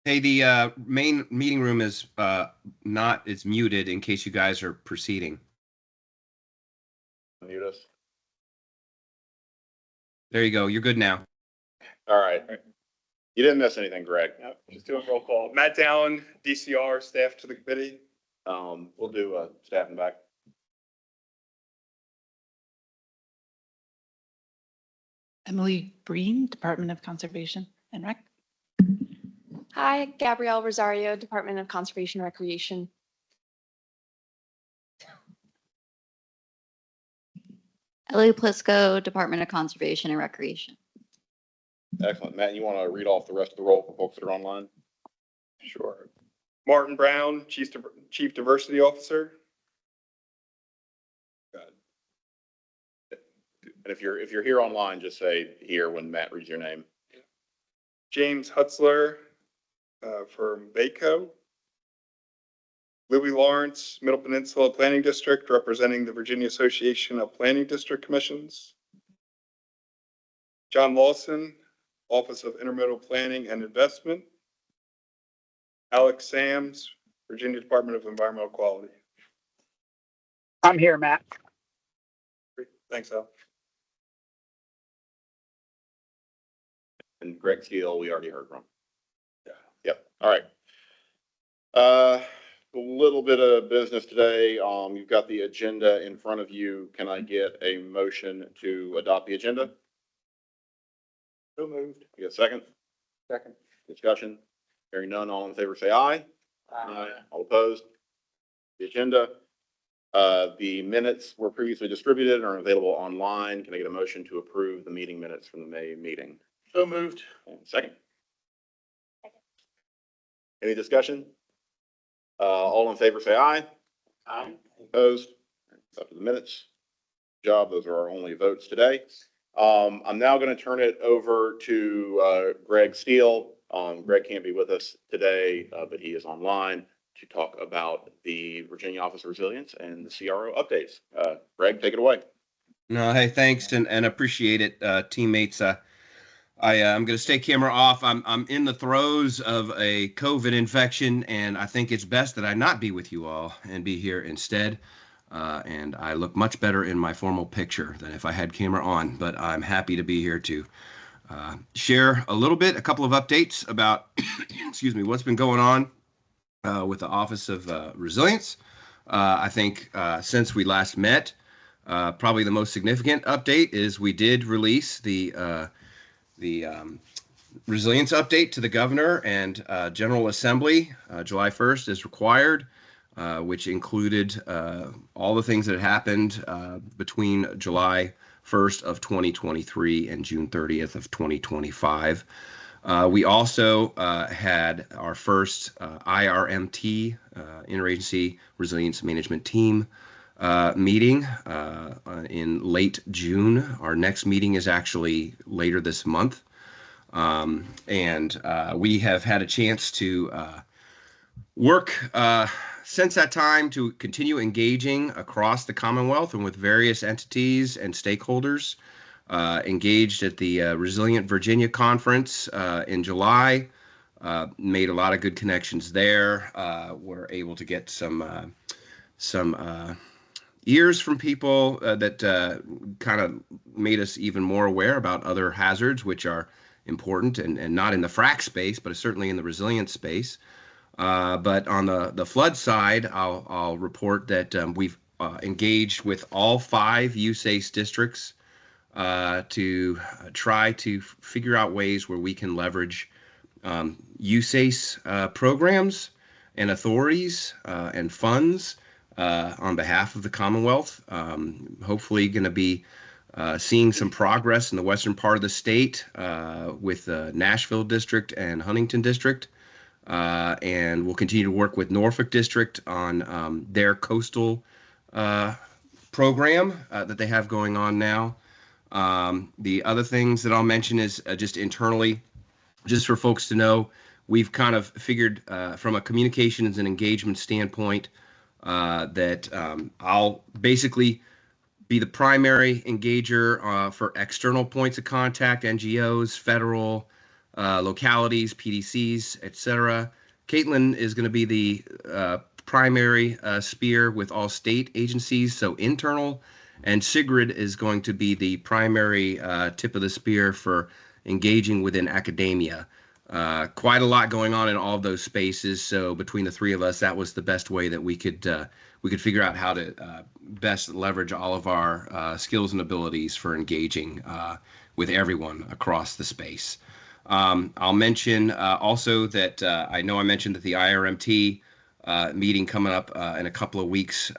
Hey, the main meeting room is it's muted in case you guys are proceeding. Mute us. There you go. You're good now. All right. You didn't miss anything, Greg. No, just doing roll call. Matt Dallin, DCR, staff to the committee. We'll do staff in the back. Emily Breen, Department of Conservation and Rec. Hi, Gabrielle Rosario, Department of Conservation and Recreation. Ellie Plisco, Department of Conservation and Recreation. Excellent. Matt, you want to read off the rest of the roll for folks that are online? Sure. Martin Brown, Chief Diversity Officer. And if you're here online, just say here when Matt reads your name. James Hutzler from VACO. Louis Lawrence, Middle Peninsula Planning District, representing the Virginia Association of Planning District Commissions. John Lawson, Office of Intermodal Planning and Investment. Alex Sams, Virginia Department of Environmental Quality. I'm here, Matt. Great. Thanks, Al. And Greg Steele, we already heard from. Yeah. Yep. All right. A little bit of business today. You've got the agenda in front of you. Can I get a motion to adopt the agenda? So moved. You get a second? Second. Discussion? Hearing none, all in favor say aye. Aye. All opposed? The agenda. The minutes were previously distributed and are available online. Can I get a motion to approve the meeting minutes from the May meeting? So moved. And second. Any discussion? All in favor say aye. Aye. Opposed? It's up to the minutes. Job. Those are our only votes today. I'm now going to turn it over to Greg Steele. Greg can't be with us today, but he is online to talk about the Virginia Office of Resilience and the CRO updates. Greg, take it away. No, hey, thanks and appreciate it, teammates. I'm going to stay camera off. I'm in the throes of a COVID infection, and I think it's best that I not be with you all and be here instead. And I look much better in my formal picture than if I had camera on, but I'm happy to be here to share a couple of updates about, excuse me, what's been going on with the Office of Resilience. I think since we last met, probably the most significant update is we did release the resilience update to the governor and General Assembly July 1st as required, which included all the things that had happened between July 1st of 2023 and June 30th of 2025. We also had our first IRMT, Interagency Resilience Management Team meeting in late June. Our next meeting is actually later this month. And we have had a chance to work since that time to continue engaging across the Commonwealth and with various entities and stakeholders. Engaged at the Resilient Virginia Conference in July, made a lot of good connections there. We're able to get some ears from people that kind of made us even more aware about other hazards, which are important and not in the frac space, but certainly in the resilience space. But on the flood side, I'll report that we've engaged with all 5 USACE districts to try to figure out ways where we can leverage USACE programs and authorities and funds on behalf of the Commonwealth. Hopefully going to be seeing some progress in the western part of the state with the Nashville district and Huntington district. And we'll continue to work with Norfolk district on their coastal program that they have going on now. The other things that I'll mention is just internally, just for folks to know, we've kind of figured from a communications and engagement standpoint that I'll basically be the primary engager for external points of contact, NGOs, federal, localities, PDCs, etc. Caitlin is going to be the primary spear with all state agencies, so internal, and Sigrid is going to be the primary tip of the spear for engaging within academia. Quite a lot going on in all of those spaces. So between the three of us, that was the best way that we could figure out how to best leverage all of our skills and abilities for engaging with everyone across the space. I'll mention also that I know I mentioned that the IRMT meeting coming up in a couple of weeks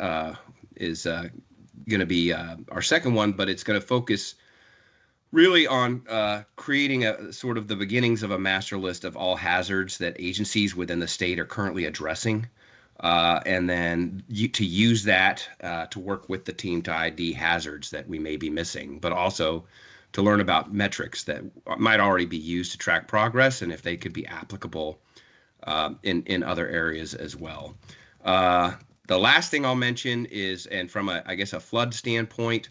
is going to be our second one, but it's going to focus really on creating a sort of the beginnings of a master list of all hazards that agencies within the state are currently addressing. And then to use that to work with the team to ID hazards that we may be missing, but also to learn about metrics that might already be used to track progress and if they could be applicable in other areas as well. The last thing I'll mention is, and from I guess a flood standpoint,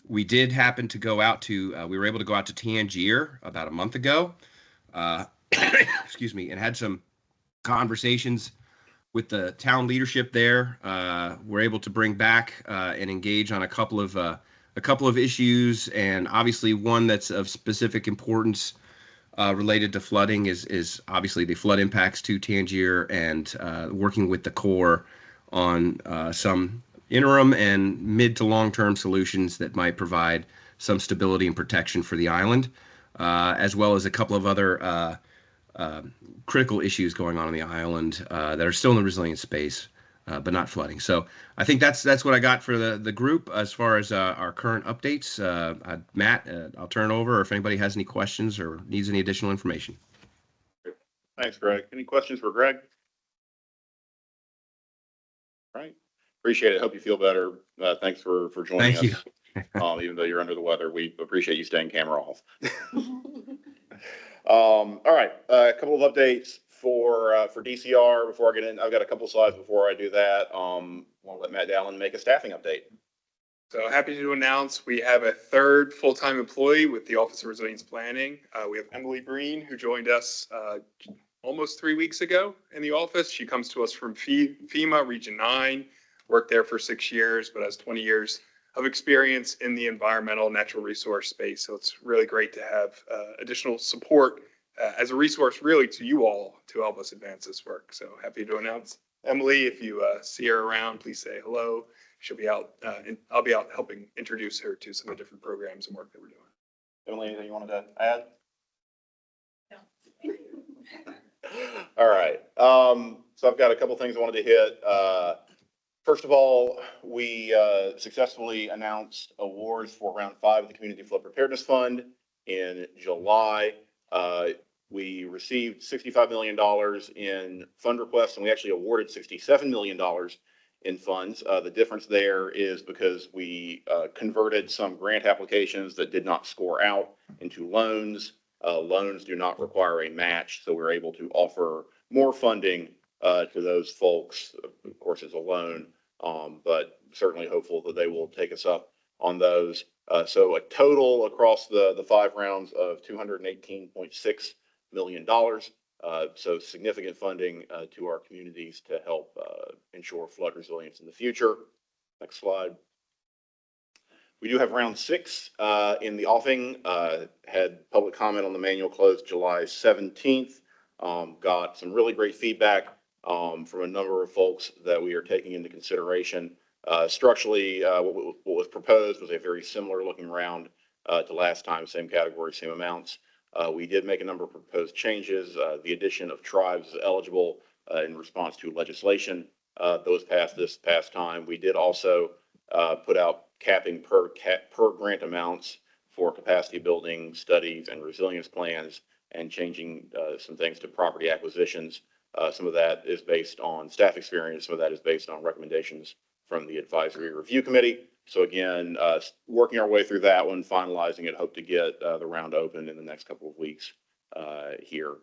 we did happen to go out to, we were able to go out to Tangier about a month ago, excuse me, and had some conversations with the town leadership there. We're able to bring back and engage on a couple of issues, and obviously one that's of specific importance related to flooding is obviously the flood impacts to Tangier and working with the Corps on some interim and mid to long-term solutions that might provide some stability and protection for the island, as well as a couple of other critical issues going on the island that are still in the resilience space, but not flooding. So I think that's what I got for the group as far as our current updates. Matt, I'll turn it over if anybody has any questions or needs any additional information. Thanks, Greg. Any questions for Greg? All right. Appreciate it. Hope you feel better. Thanks for joining Thank us. Even though you're under the weather, we appreciate you staying camera off. All right. A couple of updates for DCR before I get in. I've got a couple slides before I do that. Want to let Matt Dallin make a staffing update. So happy to announce we have a third full-time employee with the Office of Resilience Planning. We have Emily Breen, who joined us almost 3 weeks ago in the office. She comes to us from FEMA Region 9, worked there for 6 years, but has 20 years of experience in the environmental natural resource space. So it's really great to have additional support as a resource really to you all to help us advance this work. So happy to announce Emily. If you see her around, please say hello. She'll be out and I'll be out helping introduce her to some of the different programs and work that we're doing. Emily, anything you wanted to add? No. All right. So I've got a couple things I wanted to hit. First of all, we successfully announced awards for round 5 of the Community Flood Preparedness Fund in July. We received $65 million in fund requests, and we actually awarded $67 million in funds. The difference there is because we converted some grant applications that did not score out into loans. Loans do not require a match, so we're able to offer more funding to those folks. Of course, it's a loan, but certainly hopeful that they will take us up on those. So a total across the 5 rounds of $218.6 million. So significant funding to our communities to help ensure flood resilience in the future. Next slide. We do have round 6 in the offing. Had public comment on the manual closed July 17th. Got some really great feedback from a number of folks that we are taking into consideration. Structurally, what was proposed was a very similar looking round to last time, same category, same amounts. We did make a number of proposed changes. The addition of tribes is eligible in response to legislation. Those passed this past time. We did also put out capping per grant amounts for capacity building studies and resilience plans, and changing some things to property acquisitions. Some of that is based on staff experience. Some of that is based on recommendations from the advisory review committee. So again, working our way through that one, finalizing it, hope to get the round open in the next couple of weeks here.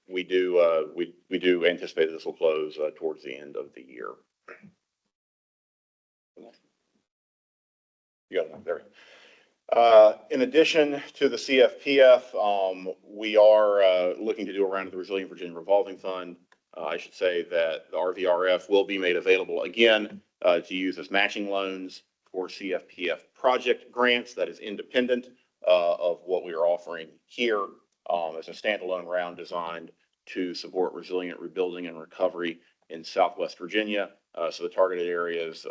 We do anticipate this will close towards the end of the year. You got it there. In addition to the CFPF, we are looking to do a round of the Resilient Virginia Revolving Fund. I should say that the RVRF will be made available again to use as matching loans for CFPF project grants. That is independent of what we are offering here as a standalone round designed to support resilient rebuilding and recovery in Southwest Virginia. So the targeted areas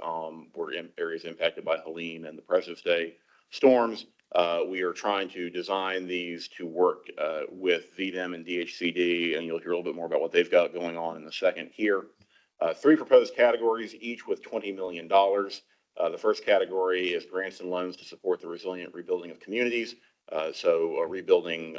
were areas impacted by Helene and the President's Day storms. We are trying to design these to work with VDEM and DHCD, and you'll hear a little bit more about what they've got going on in a second here. 3 proposed categories, each with $20 million. The first category is grants and loans to support the resilient rebuilding of communities, so rebuilding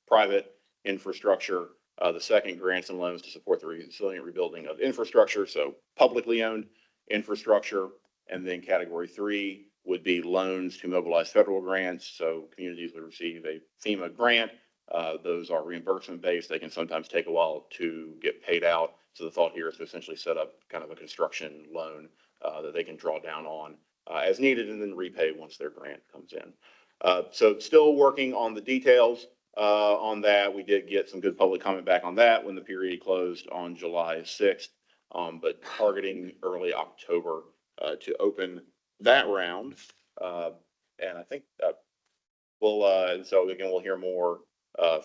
private infrastructure. The second, grants and loans to support the resilient rebuilding of infrastructure, so publicly owned infrastructure. And then category 3 would be loans to mobilize federal grants. So communities would receive a FEMA grant. Those are reimbursement based. They can sometimes take a while to get paid out. So the thought here is to essentially set up kind of a construction loan that they can draw down on as needed and then repay once their grant comes in. So still working on the details on that. We did get some good public comment back on that when the period closed on July 6th, but targeting early October to open that round. And I think so again, we'll hear more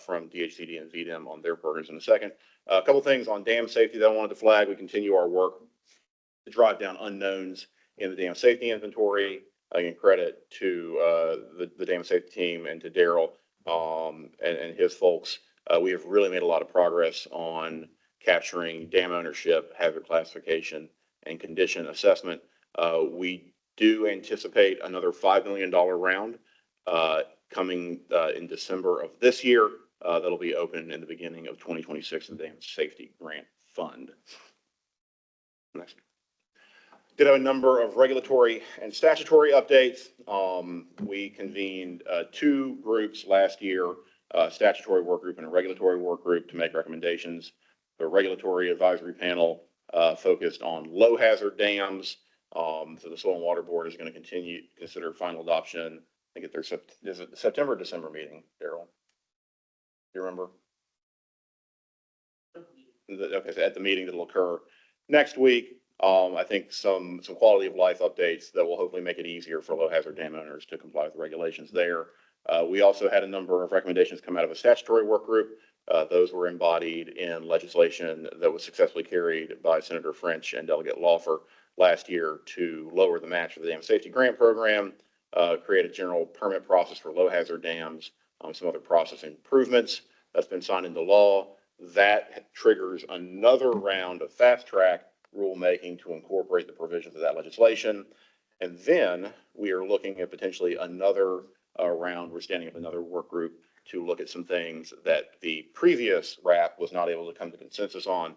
from DHCD and VDEM on their programs in a second. A couple things on dam safety that I wanted to flag. We continue our work to drive down unknowns in the dam safety inventory. Again, credit to the dam safety team and to Daryl and his folks. We have really made a lot of progress on capturing dam ownership, hazard classification, and condition assessment. We do anticipate another $5 million round coming in December of this year. That'll be open in the beginning of 2026 in the Dam Safety Grant Fund. Next. Did have a number of regulatory and statutory updates. We convened 2 groups last year, a statutory work group and a regulatory work group, to make recommendations. The regulatory advisory panel focused on low hazard dams. So the Soil and Water Board is going to consider final adoption. I think at their September, December meeting, Daryl. Do you remember? Okay, so at the meeting that will occur next week. I think some quality of life updates that will hopefully make it easier for low hazard dam owners to comply with the regulations there. We also had a number of recommendations come out of a statutory work group. Those were embodied in legislation that was successfully carried by Senator French and Delegate Lawfer last year to lower the match for the Dam Safety Grant Program, create a general permit process for low hazard dams, some other process improvements. That's been signed into law. That triggers another round of fast track rulemaking to incorporate the provisions of that legislation. And then we are looking at potentially another round. We're standing up another work group to look at some things that the previous RAP was not able to come to consensus on,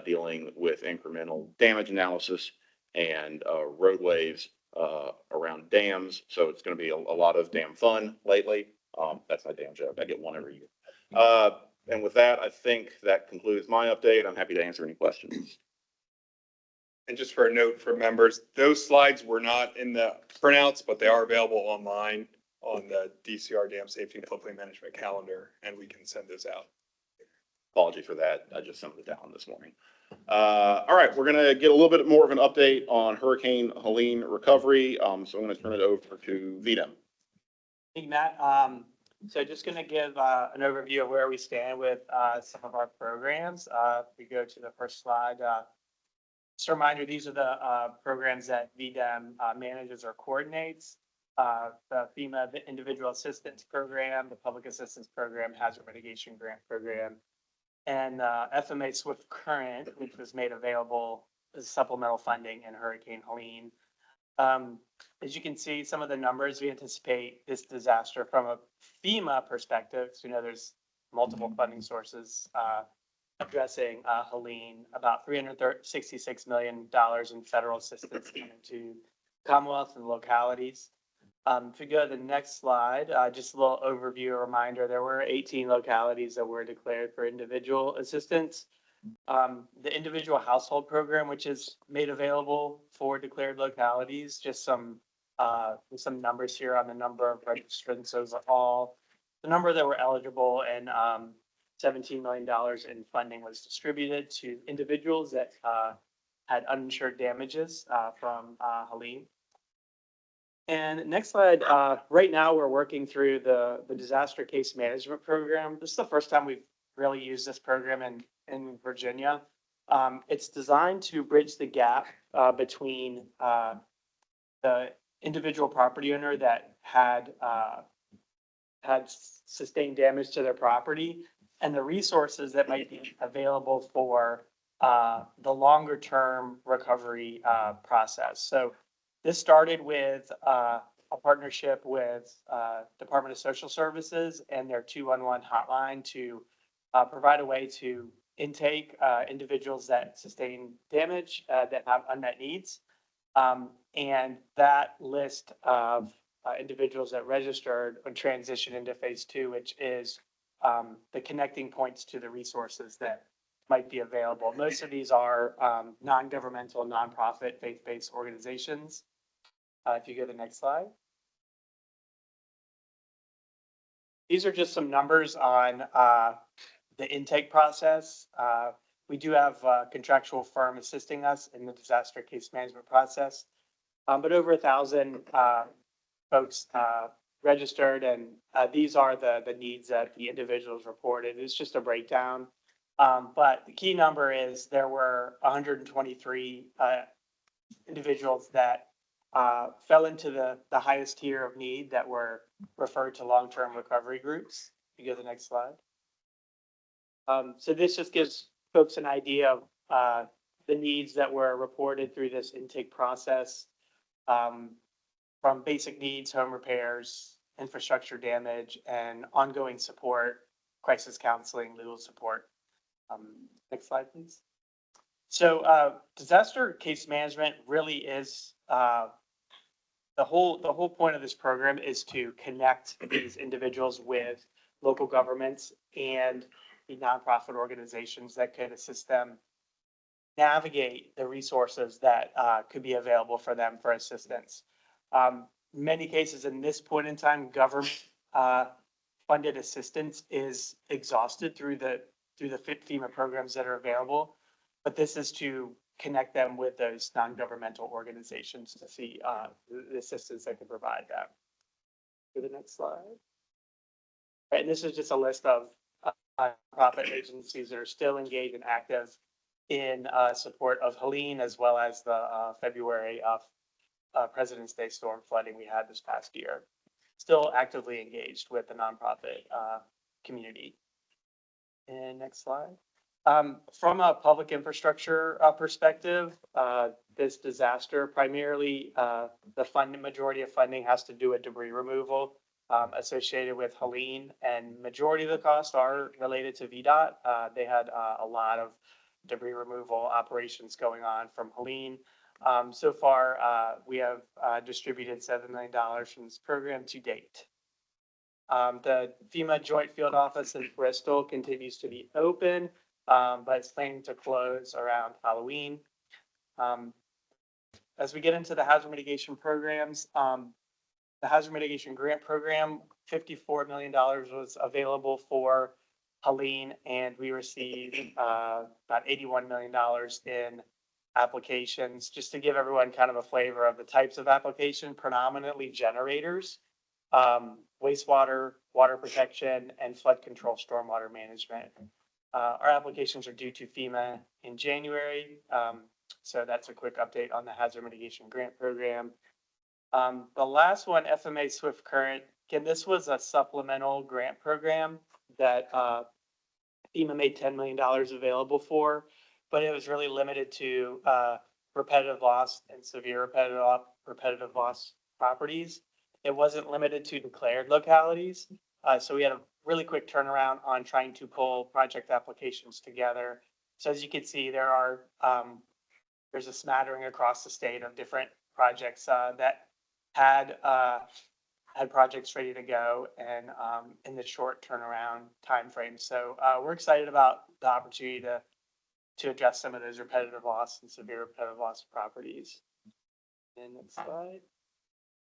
dealing with incremental damage analysis and roadways around dams. So it's going to be a lot of dam fun lately. That's my damn joke. I get one every year. And with that, I think that concludes my update. I'm happy to answer any questions. And just for a note for members, those slides were not in the printouts, but they are available online on the DCR Dam Safety and Floodplain Management calendar, and we can send those out. Apology for that. I just sent it down this morning. All right, we're going to get a little bit more of an update on Hurricane Helene recovery. So I'm going to turn it over to VDEM. Thank you, Matt. So just going to give an overview of where we stand with some of our programs. If we go to the first slide, just a reminder, these are the programs that VDEM manages or coordinates. The FEMA Individual Assistance Program, the Public Assistance Program, Hazard Mitigation Grant Program, and FMA Swift Current, which was made available as supplemental funding in Hurricane Helene. As you can see, some of the numbers we anticipate this disaster from a FEMA perspective, so we know there's multiple funding sources addressing Helene, about $366 million in federal assistance coming to Commonwealth and localities. If we go to the next slide, just a little overview, a reminder, there were 18 localities that were declared for individual assistance. The individual household program, which is made available for declared localities, just some with some numbers here on the number of registrants. Those are all the number that were eligible, and $17 million in funding was distributed to individuals that had uninsured damages from Helene. And next slide, right now we're working through the disaster case management program. This is the first time we've really used this program in Virginia. It's designed to bridge the gap between the individual property owner that had sustained damage to their property and the resources that might be available for the longer term recovery process. So this started with a partnership with Department of Social Services and their 211 hotline to provide a way to intake individuals that sustain damage that have unmet needs. And that list of individuals that registered would transition into phase two, which is the connecting points to the resources that might be available. Most of these are non-governmental, nonprofit, faith-based organizations. If you go to the next slide. These are just some numbers on the intake process. We do have a contractual firm assisting us in the disaster case management process, but over 1,000 folks registered, and these are the needs that the individuals reported. It's just a breakdown, but the key number is there were 123 individuals that fell into the highest tier of need that were referred to long-term recovery groups. You go to the next slide. So this just gives folks an idea of the needs that were reported through this intake process, from basic needs, home repairs, infrastructure damage, and ongoing support, crisis counseling, legal support. Next slide, please. So disaster case management really is the whole point of this program is to connect these individuals with local governments and the nonprofit organizations that could assist them navigate the resources that could be available for them for assistance. Many cases in this point in time, government funded assistance is exhausted through the FEMA programs that are available, but this is to connect them with those non-governmental organizations to see the assistance that can provide them. To the next slide. Right, and this is just a list of nonprofit agencies that are still engaged and active in support of Helene, as well as the February President's Day storm flooding we had this past year. Still actively engaged with the nonprofit community. And next slide. From a public infrastructure perspective, this disaster, primarily the majority of funding has to do with debris removal associated with Helene, and majority of the costs are related to VDOT. They had a lot of debris removal operations going on from Helene. So far, we have distributed $7 million from this program to date. The FEMA Joint Field Office in Bristol continues to be open, but it's planning to close around Halloween. As we get into the hazard mitigation programs, the hazard mitigation grant program, $54 million was available for Helene, and we received about $81 million in applications. Just to give everyone kind of a flavor of the types of application, predominantly generators, wastewater, water protection, and flood control, stormwater management. Our applications are due to FEMA in January. So that's a quick update on the hazard mitigation grant program. The last one, FMA Swift Current. Again, this was a supplemental grant program that FEMA made $10 million available for, but it was really limited to repetitive loss and severe repetitive loss properties. It wasn't limited to declared localities. So we had a really quick turnaround on trying to pull project applications together. So as you can see, there's a smattering across the state of different projects that had projects ready to go and in the short turnaround timeframe. So we're excited about the opportunity to address some of those repetitive loss and severe repetitive loss properties. And next slide.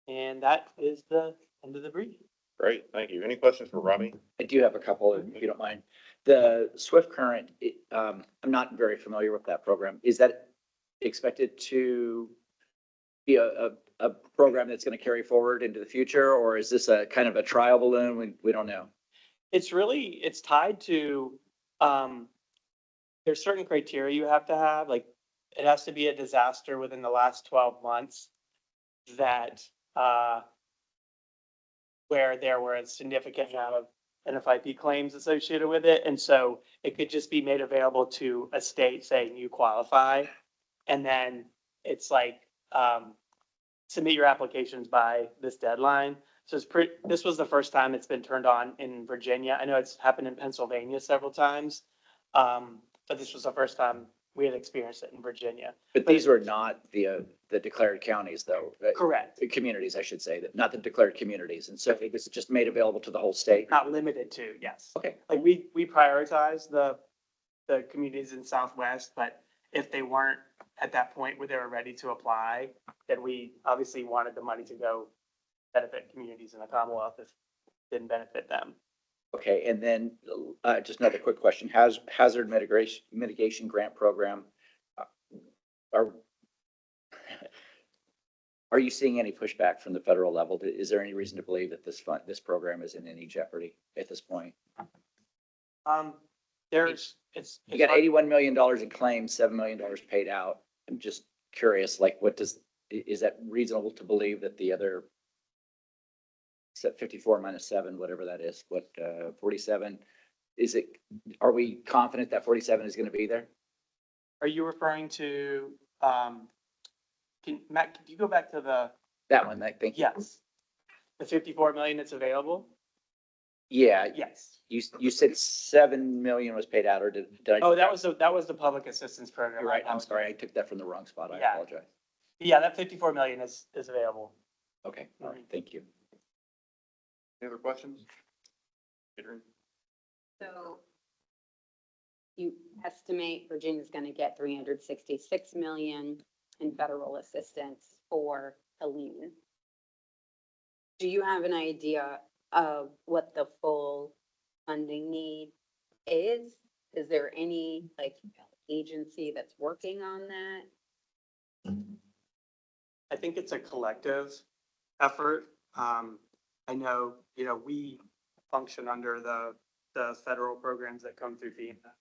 And that is the end of the brief. Great, thank you. Any questions for Robbie? I do have a couple, if you don't mind. The Swift Current, I'm not very familiar with that program. Is that expected to be a program that's going to carry forward into the future, or is this a kind of a trial balloon? We don't know. It's tied to, um, there's certain criteria you have to have, like, it has to be a disaster within the last 12 months that, where there were a significant amount of NFIP claims associated with it. And so it could just be made available to a state saying you qualify. And then it's like, submit your applications by this deadline. So this was the first time it's been turned on in Virginia. I know it's happened in Pennsylvania several times. But this was the first time we had experienced it in Virginia. But these were not the declared counties, though. Correct. Communities, I should say, that not the declared communities. And so it was just made available to the whole state. Not limited to, yes. Okay. Like we prioritize the communities in Southwest, but if they weren't at that point where they were ready to apply, then we obviously wanted the money to go benefit communities in the Commonwealth if it didn't benefit them. Okay, and then just another quick question. Hazard mitigation grant program, are are you seeing any pushback from the federal level? Is there any reason to believe that this program is in any jeopardy at this point? You got $81 million in claims, $7 million paid out. I'm just curious, like, is that reasonable to believe that the other 54 minus 7, whatever that is, 47, are we confident that 47 is going to be there? Are you referring to, Matt, can you go back to That one, I think. yes, the 54 million that's available? Yeah, Yes. you said 7 million was paid out, or did I? Oh, that was the public assistance program. You're right. I'm sorry. I took that from the wrong spot. I Yeah. apologize. Yeah, that 54 million is available. Okay. All right. Thank you. Any other questions? Adrian? So you estimate Virginia's going to get 366 million in federal assistance for Helene. Do you have an idea of what the full funding need is? Is there any agency that's working on that? I think it's a collective effort. I know, we function under the federal programs that come through FEMA.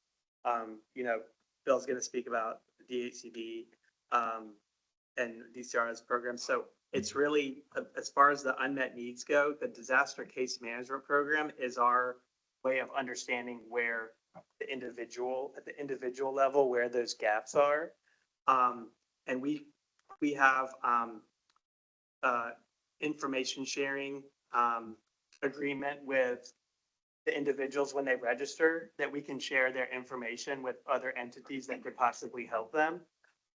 Bill's going to speak about the DHCD, and DCRS programs. So it's really, as far as the unmet needs go, the disaster case management program is our way of understanding where at the individual level, where those gaps are. And we have, information sharing, agreement with the individuals when they register, that we can share their information with other entities that could possibly help them.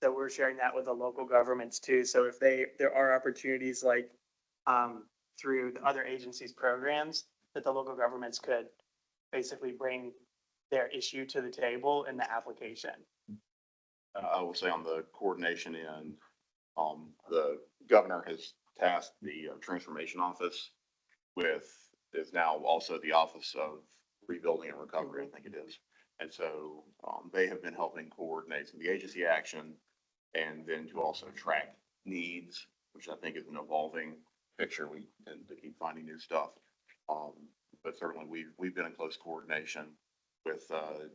So we're sharing that with the local governments too. So if there are opportunities like, through the other agencies' programs, that the local governments could basically bring their issue to the table in the application. I will say on the coordination end, the governor has tasked the transformation office is now also the Office of Rebuilding and Recovery, I think it is. And so they have been helping coordinate some of the agency action, and then to also track needs, which I think is an evolving picture. We tend to keep finding new stuff. But certainly we've been in close coordination with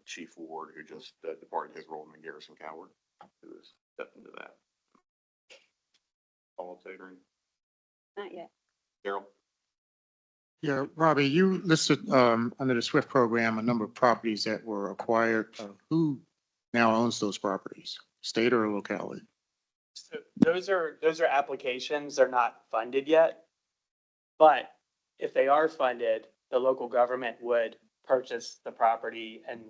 Chief Ward, who just departed his role in Garrison Coward, who has stepped into that. Follow-up, Adrian? Not yet. Daryl? Yeah, Robbie, you listed under the SWIFT program a number of properties that were acquired. Who now owns those properties, state or locality? So those are applications. They're not funded yet. But if they are funded, the local government would purchase the property and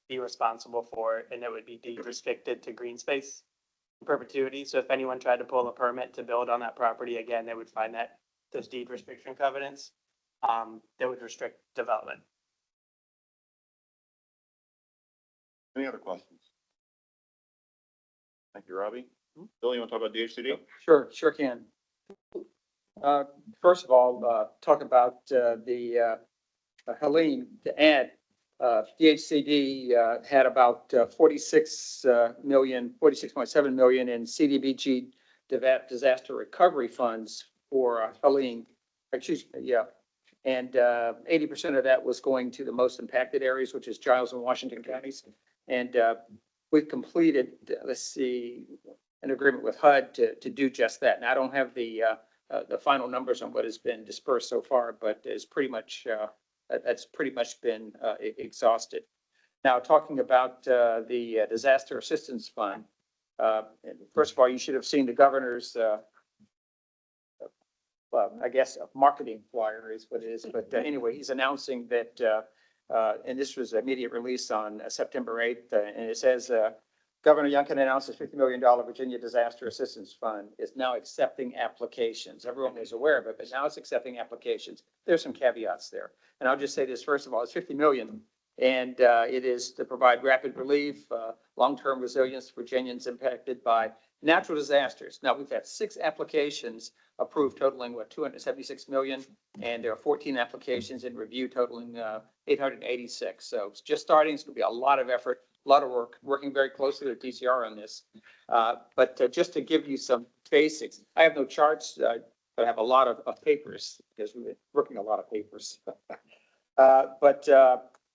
be responsible for it, and it would be deed restricted to green space in perpetuity. So if anyone tried to pull a permit to build on that property again, they would find that those deed restriction covenants that would restrict development. Any other questions? Thank you, Robbie. Bill, you want to talk about DHCD? Sure can. First of all, talk about the Helene, to add, DHCD had about 46.7 million in CDBG disaster recovery funds for Helene. Excuse me, yeah. And 80% of that was going to the most impacted areas, which is Giles and Washington counties. And we've completed, let's see, an agreement with HUD to do just that. And I don't have the final numbers on what has been dispersed so far, but it's pretty much that's pretty much been exhausted. Now, talking about the Disaster Assistance Fund, first of all, you should have seen the governor's, I guess, a marketing flyer is what it is. But anyway, he's announcing that, and this was immediate release on September 8th, and it says, Governor Youngkin announced a $50 million Virginia Disaster Assistance Fund is now accepting applications. Everyone was aware of it, but now it's accepting applications. There's some caveats there. And I'll just say this, first of all, it's 50 million. And it is to provide rapid relief, long-term resilience to Virginians impacted by natural disasters. Now, we've had 6 applications approved totaling, what, 276 million? And there are 14 applications in review totaling 886. So it's just starting. It's going to be a lot of effort. A lot of work, working very closely with DCR on this. But just to give you some basics, I have no charts, but I have a lot of papers because we've been working a lot of papers. But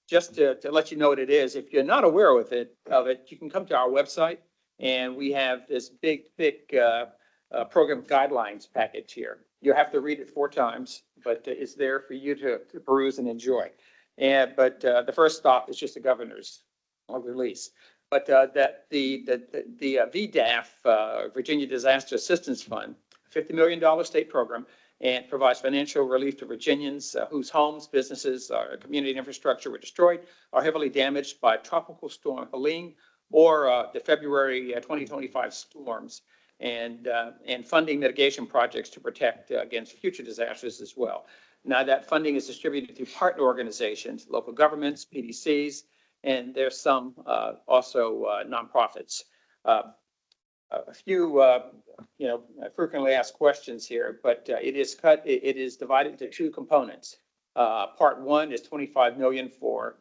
just to let you know what it is, if you're not aware of it, you can come to our website and we have this big, thick program guidelines package here. You have to read it 4 times, but it's there for you to peruse and enjoy. But the first stop is just the governor's release. But that the VDAF, Virginia Disaster Assistance Fund, $50 million state program, and provides financial relief to Virginians whose homes, businesses, or community infrastructure were destroyed or heavily damaged by Tropical Storm Helene or the February 2025 storms, and funding mitigation projects to protect against future disasters as well. Now, that funding is distributed through partner organizations, local governments, PDCs, and there's some also nonprofits. A few, frequently asked questions here, but it is divided into 2 components. Part 1 is 25 million for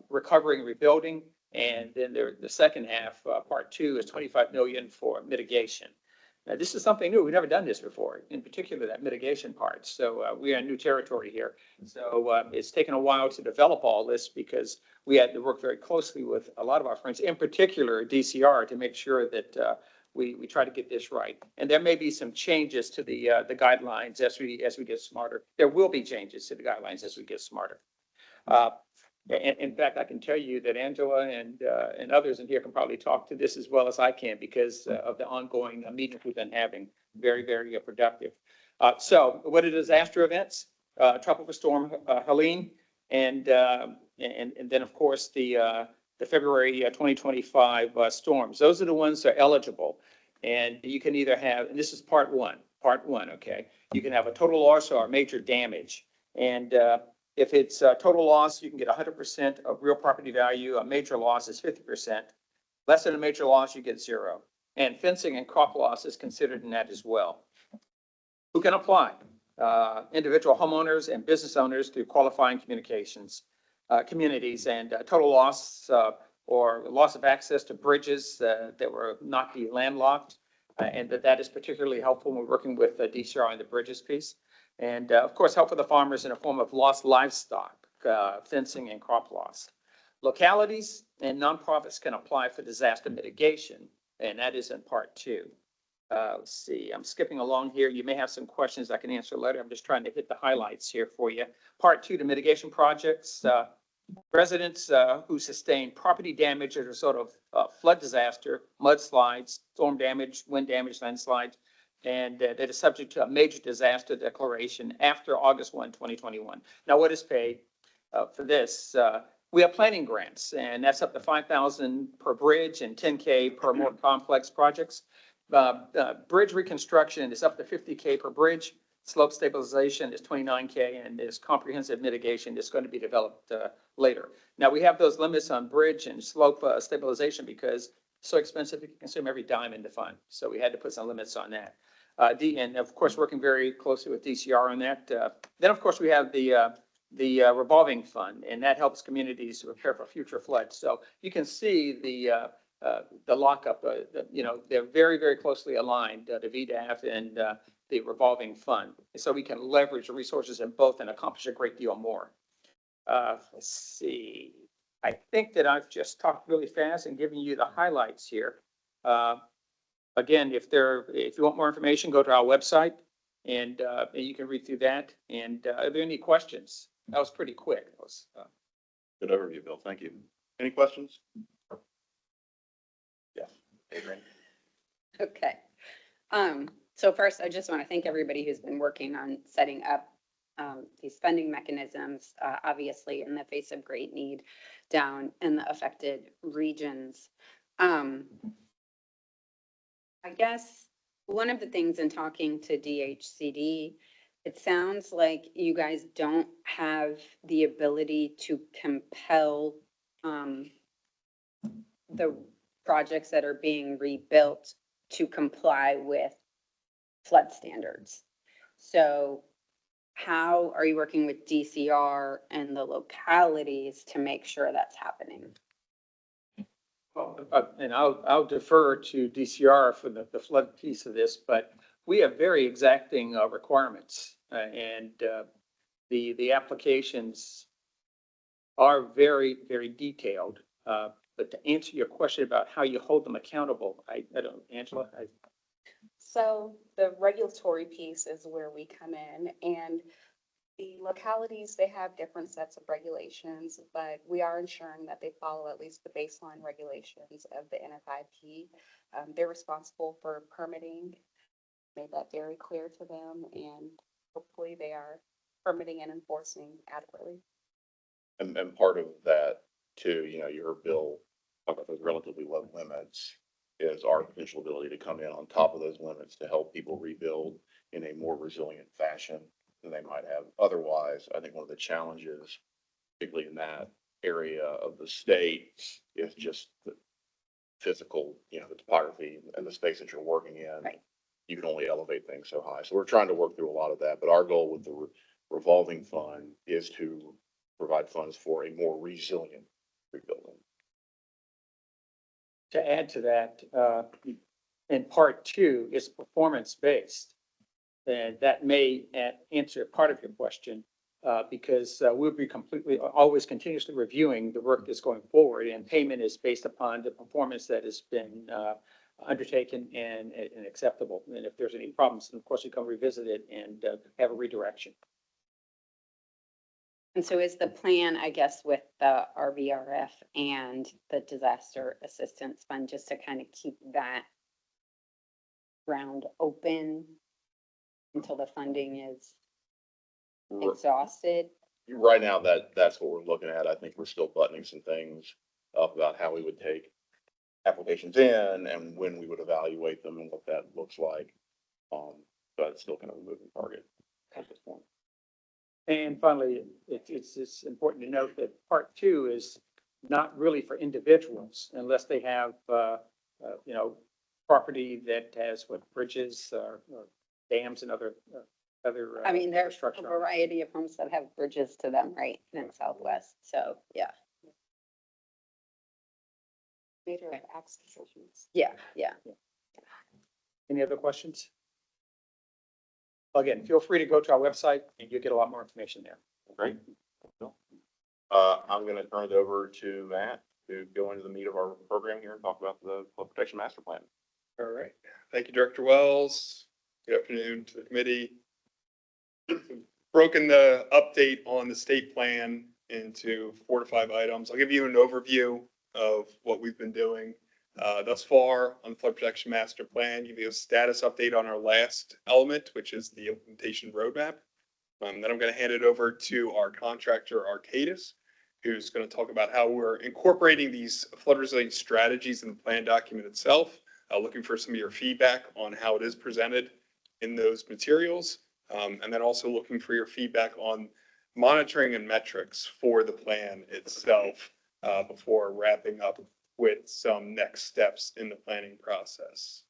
recovery and rebuilding, and then the second half, part 2, is 25 million for mitigation. Now, this is something new. We've never done this before, in particular that mitigation part. So we are in new territory here. So it's taken a while to develop all this because we had to work very closely with a lot of our friends, in particular DCR, to make sure that we try to get this right. And there may be some changes to the guidelines as we get smarter. There will be changes to the guidelines as we get smarter. In fact, I can tell you that Angela and others in here can probably talk to this as well as I can because of the ongoing meetings we've been having. Very, very productive. So what are disaster events? Tropical Storm Helene, and then of course the February 2025 storms. Those are the ones that are eligible, and you can either have, and this is part one, okay? You can have a total loss or major damage, and if it's total loss, you can get 100% of real property value. A major loss is 50%. Less than a major loss, you get 0. And fencing and crop loss is considered in that as well. Who can apply? Individual homeowners and business owners through qualifying communities, and total loss or loss of access to bridges that were not be landlocked, and that is particularly helpful when we're working with DCR on the bridges piece. And of course, help for the farmers in a form of lost livestock, fencing, and crop loss. Localities and nonprofits can apply for disaster mitigation, and that is in part 2. Let's see, I'm skipping along here. You may have some questions I can answer later. I'm just trying to hit the highlights here for you. Part 2, the mitigation projects. Residents who sustain property damage as a result of flood disaster, mudslides, storm damage, wind damage, landslides, and that is subject to a major disaster declaration after August 1, 2021. Now, what is paid for this? We have planning grants, and that's up to $5,000 per bridge and $10K per more complex projects. Bridge reconstruction is up to $50K per bridge. Slope stabilization is $29K, and there's comprehensive mitigation that's going to be developed later. Now, we have those limits on bridge and slope stabilization because it's so expensive, it can consume every dime in the fund. So we had to put some limits on that. And of course, working very closely with DCR on that. Then, of course, we have the revolving fund, and that helps communities prepare for future floods. So you can see the lockup, they're very, very closely aligned, the VDAF and the revolving fund. So we can leverage the resources in both and accomplish a great deal more. Let's see. I think that I've just talked really fast and given you the highlights here. Again, if you want more information, go to our website and you can read through that. And are there any questions? That was pretty quick. That was, Good overview, Bill. Thank you. Any questions? Yes. Adrian. Okay. So first, I just want to thank everybody who's been working on setting up these funding mechanisms, obviously in the face of great need down in the affected regions. I guess one of the things in talking to DHCD, it sounds like you guys don't have the ability to compel the projects that are being rebuilt to comply with flood standards. So how are you working with DCR and the localities to make sure that's happening? and I'll defer to DCR for the flood piece of this, but we have very exacting requirements. And the applications are very, very detailed. But to answer your question about how you hold them accountable, I don't, Angela, So the regulatory piece is where we come in, and the localities, they have different sets of regulations, but we are ensuring that they follow at least the baseline regulations of the NFIP. They're responsible for permitting, made that very clear to them, and hopefully they are permitting and enforcing adequately. And part of that too, your bill, talk about those relatively low limits, is our potential ability to come in on top of those limits to help people rebuild in a more resilient fashion than they might have otherwise. I think one of the challenges, particularly in that area of the state, is just the physical, the topography and the space that you're working in. Right. You can only elevate things so high. So we're trying to work through a lot of that, but our goal with the revolving fund is to provide funds for a more resilient rebuilding. to add to that, in part two, it's performance-based. And that may answer part of your question, because we'll be always continuously reviewing the work that's going forward, and payment is based upon the performance that has been undertaken and acceptable. And if there's any problems, then of course we come revisit it and have a redirection. And so is the plan, I guess, with the RVRF and the Disaster Assistance Fund, just to kind of keep that ground open until the funding is exhausted? Right now, that's what we're looking at. I think we're still buttoning some things up about how we would take applications in and when we would evaluate them and what that looks like. But it's still kind of a moving target at this point. And finally, it's important to note that part two is not really for individuals unless they have, property that has bridges or dams and other. I mean, there's a infrastructure. variety of homes that have bridges to them, right, in Southwest, so, yeah. Major access issues. Yeah. Any other questions? Again, feel free to go to our website and you'll get a lot more information there. Great. I'm going to turn it over to Matt to go into the meat of our program here and talk about the Flood Protection Master Plan. All right. Thank you, Director Wells. Good afternoon to the committee. Broken the update on the state plan into 4 to 5 items. I'll give you an overview of what we've been doing thus far on the Flood Protection Master Plan, give you a status update on our last element, which is the implementation roadmap. Then I'm going to hand it over to our contractor, Arcadis, who's going to talk about how we're incorporating these flood resilience strategies in the plan document itself, looking for some of your feedback on how it is presented in those materials, and then also looking for your feedback on monitoring and metrics for the plan itself before wrapping up with some next steps in the planning process.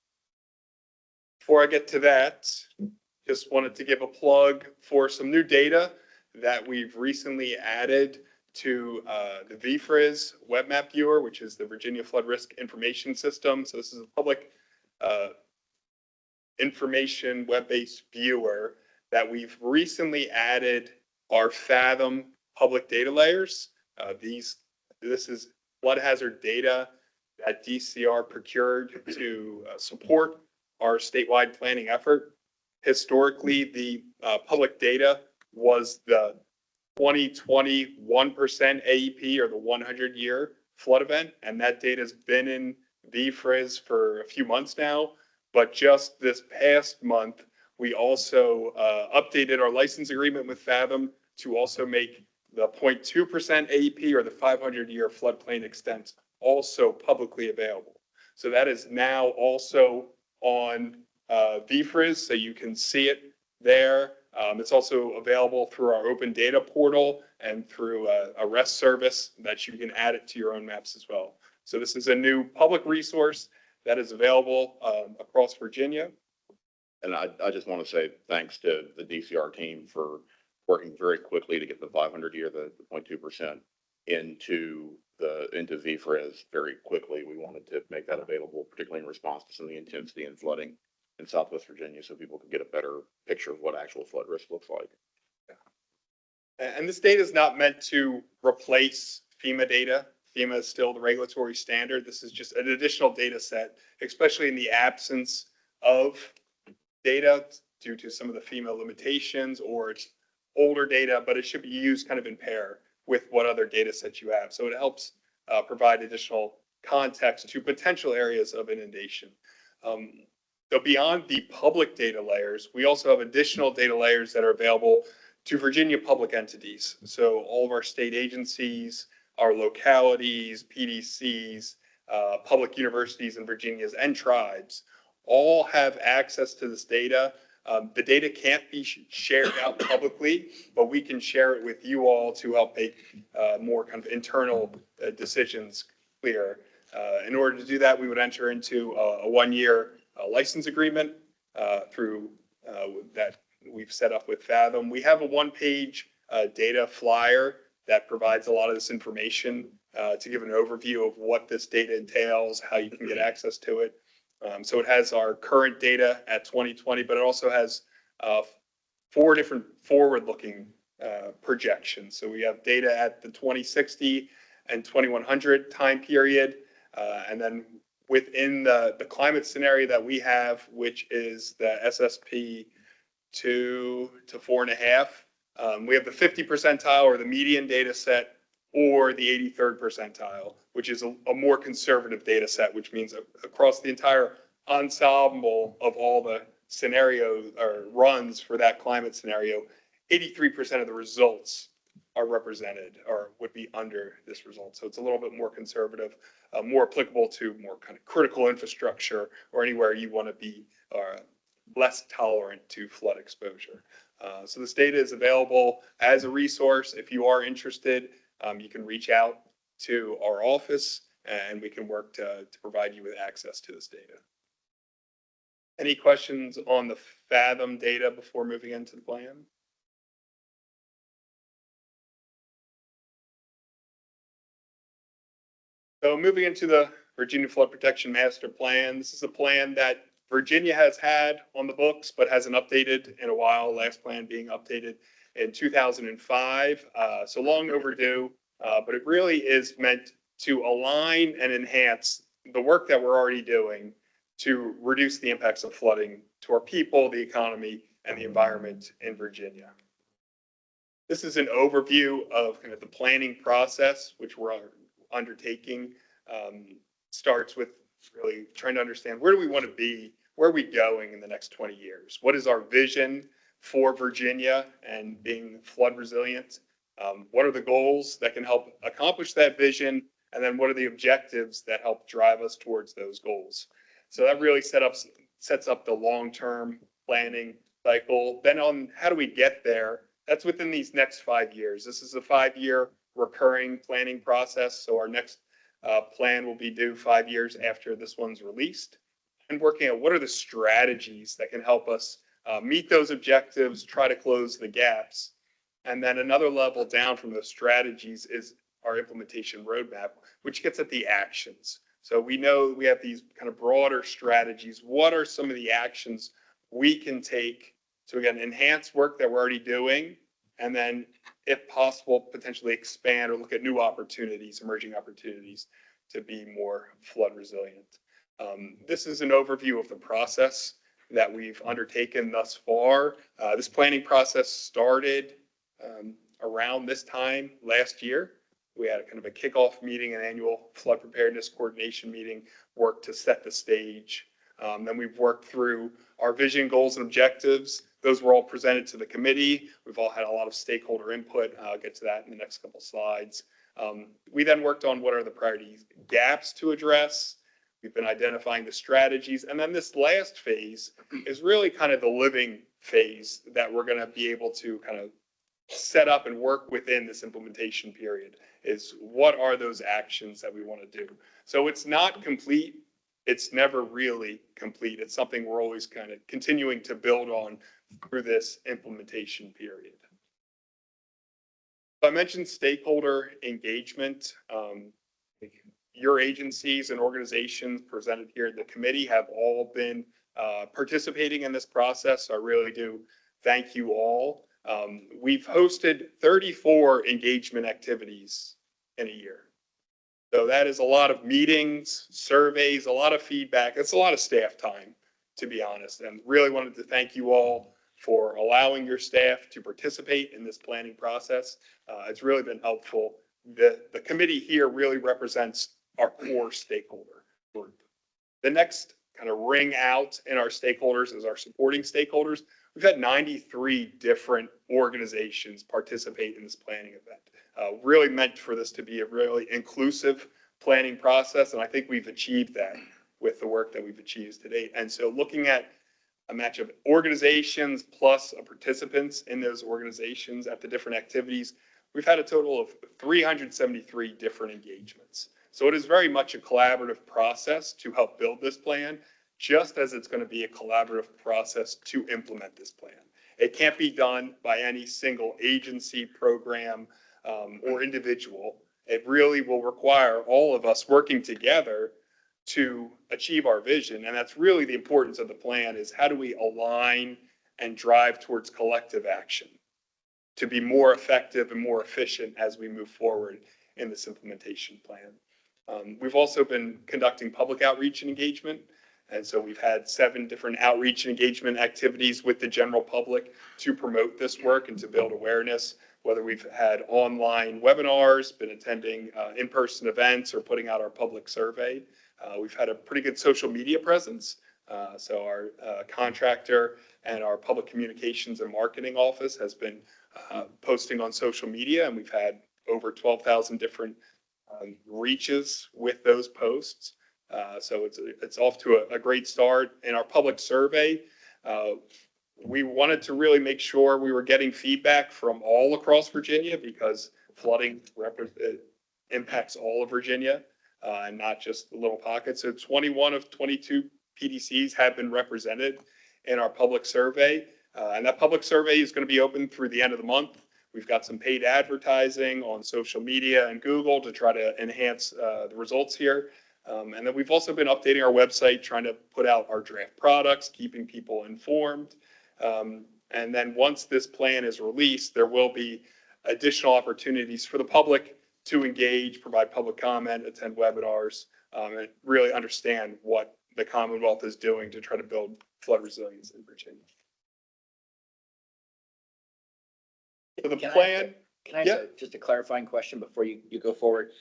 Before I get to that, just wanted to give a plug for some new data that we've recently added to the VFRIS web map viewer, which is the Virginia Flood Risk Information System. So this is a public information web-based viewer that we've recently added our Fathom public data layers. This is flood hazard data that DCR procured to support our statewide planning effort. Historically, the public data was the 2020 1% AEP, or the 100-year flood event, and that data has been in VFRIS for a few months now. But just this past month, we also updated our license agreement with Fathom to also make the 0.2% AEP, or the 500-year floodplain extent, also publicly available. So that is now also on VFRIS, so you can see it there. It's also available through our open data portal and through a REST service that you can add it to your own maps as well. So this is a new public resource that is available across Virginia. And I just want to say thanks to the DCR team for working very quickly to get the 500-year, the 0.2% into VFRIS very quickly. We wanted to make that available, particularly in response to some of the intensity and flooding in Southwest Virginia, so people could get a better picture of what actual flood risk looks like. And this data is not meant to replace FEMA data. FEMA is still the regulatory standard. This is just an additional data set, especially in the absence of data due to some of the FEMA limitations, or it's older data, but it should be used kind of in pair with what other data sets you have. So it helps provide additional context to potential areas of inundation. So beyond the public data layers, we also have additional data layers that are available to Virginia public entities. So all of our state agencies, our localities, PDCs, public universities in Virginia, and tribes all have access to this data. The data can't be shared out publicly, but we can share it with you all to help make more kind of internal decisions clear. In order to do that, we would enter into a one-year license agreement through that we've set up with Fathom. We have a one-page data flyer that provides a lot of this information to give an overview of what this data entails, how you can get access to it. So it has our current data at 2020, but it also has 4 different forward-looking projections. So we have data at the 2060 and 2100 time period, and then within the climate scenario that we have, which is the SSP 2 to 4.5, we have the 50 percentile or the median data set, or the 83rd percentile, which is a more conservative data set, which means across the entire ensemble of all the scenarios or runs for that climate scenario, 83% of the results are represented or would be under this result. So it's a little bit more conservative, more applicable to more kind of critical infrastructure or anywhere you want to be less tolerant to flood exposure. So this data is available as a resource. If you are interested, you can reach out to our office and we can work to provide you with access to this data. Any questions on the Fathom data before moving into the plan? So moving into the Virginia Flood Protection Master Plan, this is a plan that Virginia has had on the books, but hasn't updated in a while. Last plan being updated in 2005. So long overdue, but it really is meant to align and enhance the work that we're already doing to reduce the impacts of flooding to our people, the economy, and the environment in Virginia. This is an overview of kind of the planning process, which we're undertaking. Starts with really trying to understand, where do we want to be? Where are we going in the next 20 years? What is our vision for Virginia and being flood resilient? What are the goals that can help accomplish that vision? And then what are the objectives that help drive us towards those goals? So that really sets up the long-term planning cycle. Then on how do we get there? That's within these next 5 years. This is a 5-year recurring planning process. So our next plan will be due 5 years after this one's released. and working at what are the strategies that can help us meet those objectives, try to close the gaps. And then another level down from those strategies is our implementation roadmap, which gets at the actions. So we know we have these kind of broader strategies. What are some of the actions we can take to, again, enhance work that we're already doing, and then, if possible, potentially expand or look at new opportunities, emerging opportunities to be more flood resilient. This is an overview of the process that we've undertaken thus far. This planning process started around this time last year. We had a kind of a kickoff meeting, an annual flood preparedness coordination meeting, work to set the stage. Then we've worked through our vision, goals, and objectives. Those were all presented to the committee. We've all had a lot of stakeholder input. I'll get to that in the next couple slides. We then worked on what are the priority gaps to address. We've been identifying the strategies. And then this last phase is really kind of the living phase that we're going to be able to kind of set up and work within this implementation period, is what are those actions that we want to do. So it's not complete. It's never really complete. It's something we're always kind of continuing to build on through this implementation period. I mentioned stakeholder engagement. Your agencies and organizations presented here at the committee have all been participating in this process. So I really do thank you all. We've hosted 34 engagement activities in a year. So that is a lot of meetings, surveys, a lot of feedback. It's a lot of staff time, to be honest, and really wanted to thank you all for allowing your staff to participate in this planning process. It's really been helpful. The committee here really represents our core stakeholder group. The next kind of ring out in our stakeholders is our supporting stakeholders. We've had 93 different organizations participate in this planning event. Really meant for this to be a really inclusive planning process, and I think we've achieved that with the work that we've achieved to date. And so looking at a match of organizations plus participants in those organizations at the different activities, we've had a total of 373 different engagements. So it is very much a collaborative process to help build this plan, just as it's going to be a collaborative process to implement this plan. It can't be done by any single agency, program, or individual. It really will require all of us working together to achieve our vision. And that's really the importance of the plan, is how do we align and drive towards collective action to be more effective and more efficient as we move forward in this implementation plan. We've also been conducting public outreach and engagement. And so we've had 7 different outreach and engagement activities with the general public to promote this work and to build awareness, whether we've had online webinars, been attending in-person events, or putting out our public survey. We've had a pretty good social media presence. So our contractor and our public communications and marketing office has been posting on social media, and we've had over 12,000 different reaches with those posts. So it's off to a great start. In our public survey, we wanted to really make sure we were getting feedback from all across Virginia, because flooding impacts all of Virginia and not just the little pockets. So 21 of 22 PDCs have been represented in our public survey. And that public survey is going to be open through the end of the month. We've got some paid advertising on social media and Google to try to enhance the results here. And then we've also been updating our website, trying to put out our draft products, keeping people informed. And then once this plan is released, there will be additional opportunities for the public to engage, provide public comment, attend webinars, and really understand what the Commonwealth is doing to try to build flood resilience in Virginia. So the plan. Can I ask just a clarifying question before you go forward?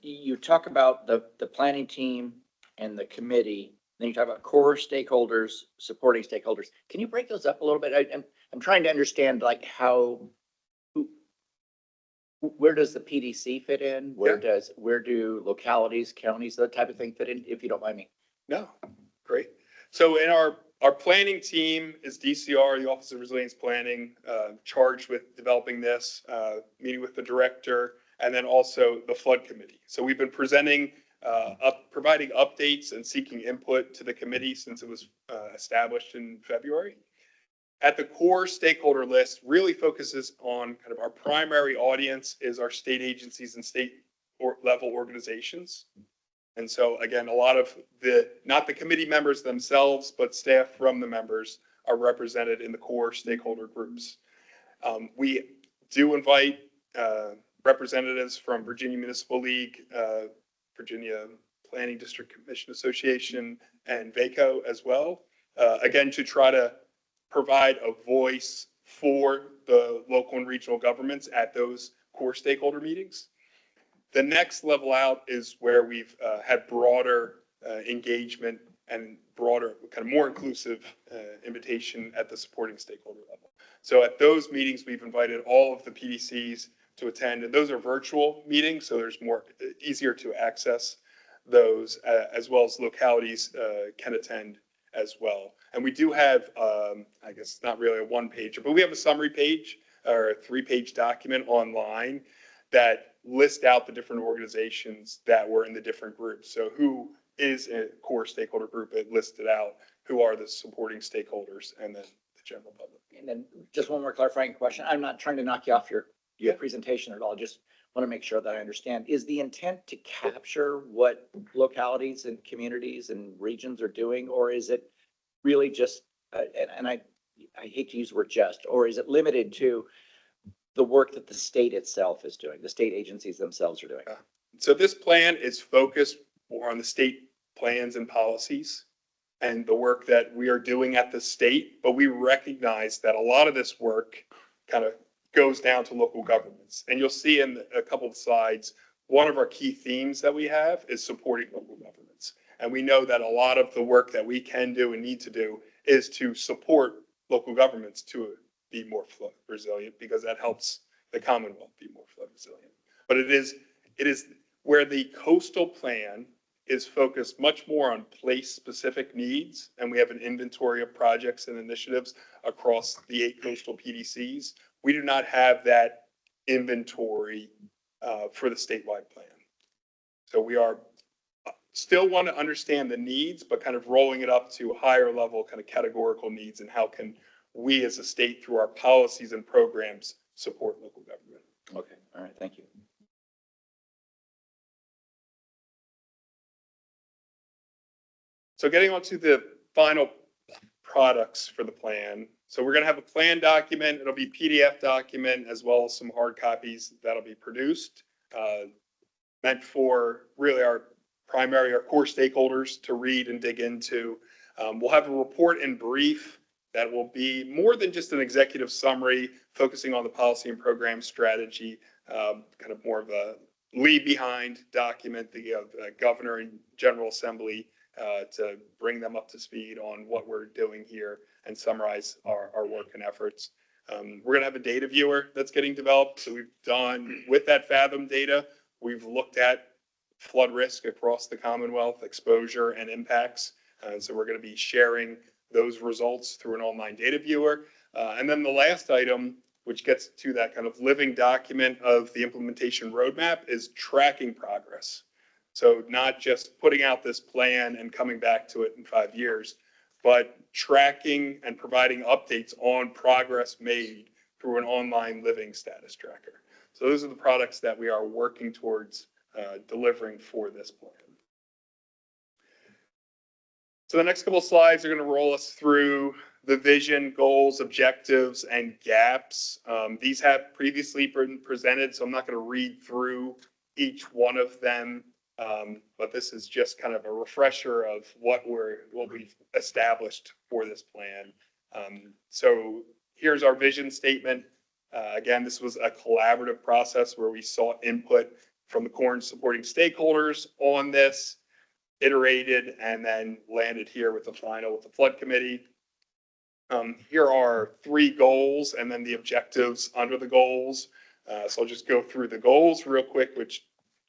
You talk about the planning team and the committee, then you talk about core stakeholders, supporting stakeholders. Can you break those up a little bit? I'm trying to understand, like, where does the PDC fit in? Where do localities, counties, that type of thing fit in, if you don't mind me? No, great. So in our planning team is DCR, the Office of Resilience Planning, charged with developing this, meeting with the director, and then also the flood committee. So we've been presenting providing updates and seeking input to the committee since it was established in February. At the core stakeholder list really focuses on kind of our primary audience is our state agencies and state level organizations. And so again, a lot of not the committee members themselves, but staff from the members are represented in the core stakeholder groups. We do invite representatives from Virginia Municipal League, Virginia Planning District Commission Association, and VACO as well. Again, to try to provide a voice for the local and regional governments at those core stakeholder meetings. The next level out is where we've had broader engagement and broader, kind of more inclusive invitation at the supporting stakeholder level. So at those meetings, we've invited all of the PDCs to attend, and those are virtual meetings, so there's more easier to access those, as well as localities can attend as well. And we do have, I guess not really a one pager, but we have a summary page or a 3-page document online that lists out the different organizations that were in the different groups. So who is a core stakeholder group, it listed out who are the supporting stakeholders, and then the general public. And then just one more clarifying question. I'm not trying to knock you off your presentation at all. Just want to make sure that I understand. Is the intent to capture what localities and communities and regions are doing, or is it really just, and I hate to use the word just, or is it limited to the work that the state itself is doing, the state agencies themselves are doing? So this plan is focused more on the state plans and policies and the work that we are doing at the state, but we recognize that a lot of this work kind of goes down to local governments. And you'll see in a couple of slides, one of our key themes that we have is supporting local governments. And we know that a lot of the work that we can do and need to do is to support local governments to be more flood resilient, because that helps the Commonwealth be more flood resilient. But it is where the coastal plan is focused much more on place-specific needs, and we have an inventory of projects and initiatives across the 8 coastal PDCs. We do not have that inventory for the statewide plan. So we are still want to understand the needs, but kind of rolling it up to higher level kind of categorical needs, and how can we as a state through our policies and programs support local government. Okay, all right, thank you. So getting on to the final products for the plan. So we're going to have a plan document. It'll be PDF document as well as some hard copies that'll be produced, meant for really our core stakeholders to read and dig into. We'll have a report and brief that will be more than just an executive summary, focusing on the policy and program strategy, kind of more of a leave behind document, the governor and General Assembly to bring them up to speed on what we're doing here and summarize our work and efforts. We're going to have a data viewer that's getting developed. So we've done, with that Fathom data, we've looked at flood risk across the Commonwealth, exposure and impacts. So we're going to be sharing those results through an online data viewer. And then the last item, which gets to that kind of living document of the implementation roadmap, is tracking progress. So not just putting out this plan and coming back to it in 5 years, but tracking and providing updates on progress made through an online living status tracker. So those are the products that we are working towards delivering for this plan. So the next couple of slides are going to roll us through the vision, goals, objectives, and gaps. These have previously been presented, so I'm not going to read through each one of them. But this is just kind of a refresher of what we've established for this plan. So here's our vision statement. Again, this was a collaborative process where we sought input from the core and supporting stakeholders on this, iterated, and then landed here with the final with the flood committee. Here are 3 goals and then the objectives under the goals. So I'll just go through the goals real quick, which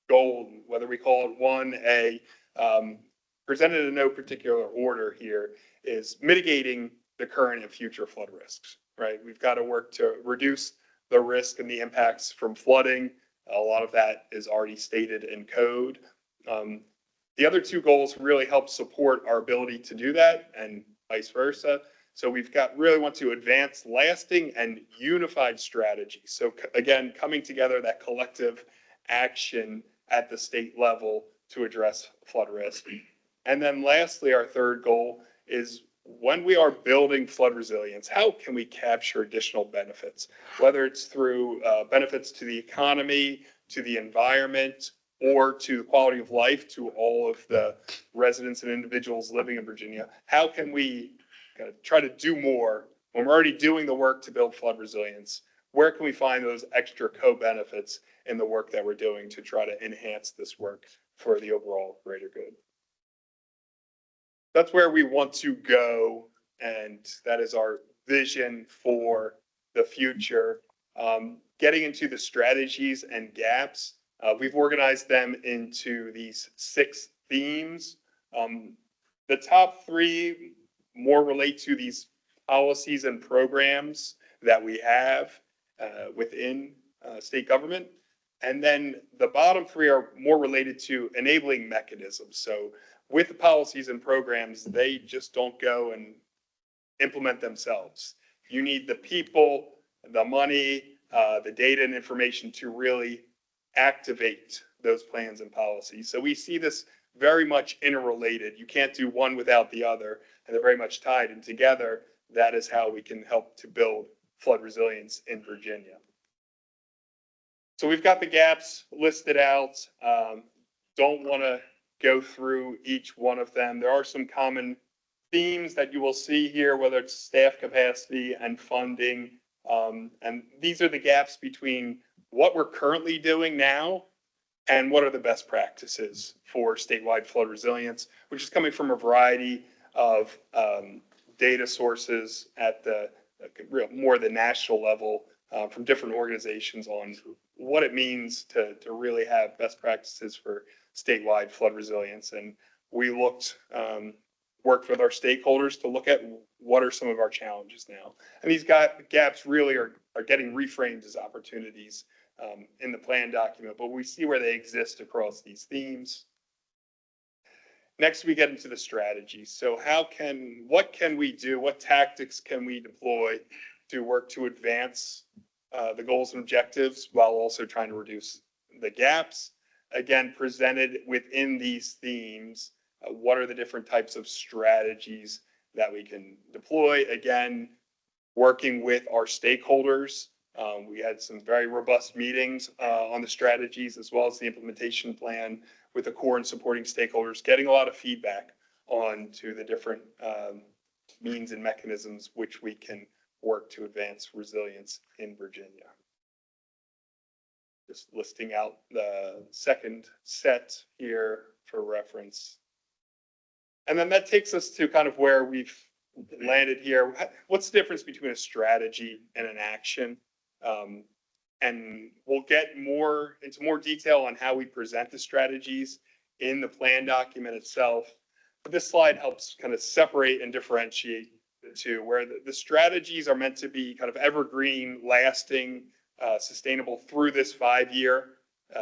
goal, whether we call it 1A, presented in no particular order here, is mitigating the current and future flood risks, right? We've got to work to reduce the risk and the impacts from flooding. A lot of that is already stated in code. The other two goals really help support our ability to do that and vice versa. So we've got really want to advance lasting and unified strategies. So again, coming together, that collective action at the state level to address flood risk. And then lastly, our third goal is when we are building flood resilience, how can we capture additional benefits, whether it's through benefits to the economy, to the environment, or to the quality of life to all of the residents and individuals living in Virginia? How can we kind of try to do more when we're already doing the work to build flood resilience? Where can we find those extra co-benefits in the work that we're doing to try to enhance this work for the overall greater good? That's where we want to go, and that is our vision for the future. Getting into the strategies and gaps, we've organized them into these 6 themes. The top 3 more relate to these policies and programs that we have within state government. And then the bottom 3 are more related to enabling mechanisms. So with the policies and programs, they just don't go and implement themselves. You need the people, the money, the data and information to really activate those plans and policies. So we see this very much interrelated. You can't do one without the other, and they're very much tied. And together, that is how we can help to build flood resilience in Virginia. So we've got the gaps listed out. Don't want to go through each one of them. There are some common themes that you will see here, whether it's staff capacity and funding. And these are the gaps between what we're currently doing now and what are the best practices for statewide flood resilience, which is coming from a variety of data sources at the more the national level from different organizations on what it means to really have best practices for statewide flood resilience. And we worked with our stakeholders to look at what are some of our challenges now. And these gaps really are getting reframed as opportunities in the plan document, but we see where they exist across these themes. Next, we get into the strategies. So what can we do? What tactics can we deploy to work to advance the goals and objectives while also trying to reduce the gaps? Again, presented within these themes, what are the different types of strategies that we can deploy? Again, working with our stakeholders. We had some very robust meetings on the strategies as well as the implementation plan with the core and supporting stakeholders, getting a lot of feedback on to the different means and mechanisms which we can work to advance resilience in Virginia. Just listing out the second set here for reference. And then that takes us to kind of where we've landed here. What's the difference between a strategy and an action? And we'll get into more detail on how we present the strategies in the plan document itself. But this slide helps kind of separate and differentiate the two, where the strategies are meant to be kind of evergreen, lasting, sustainable through this 5-year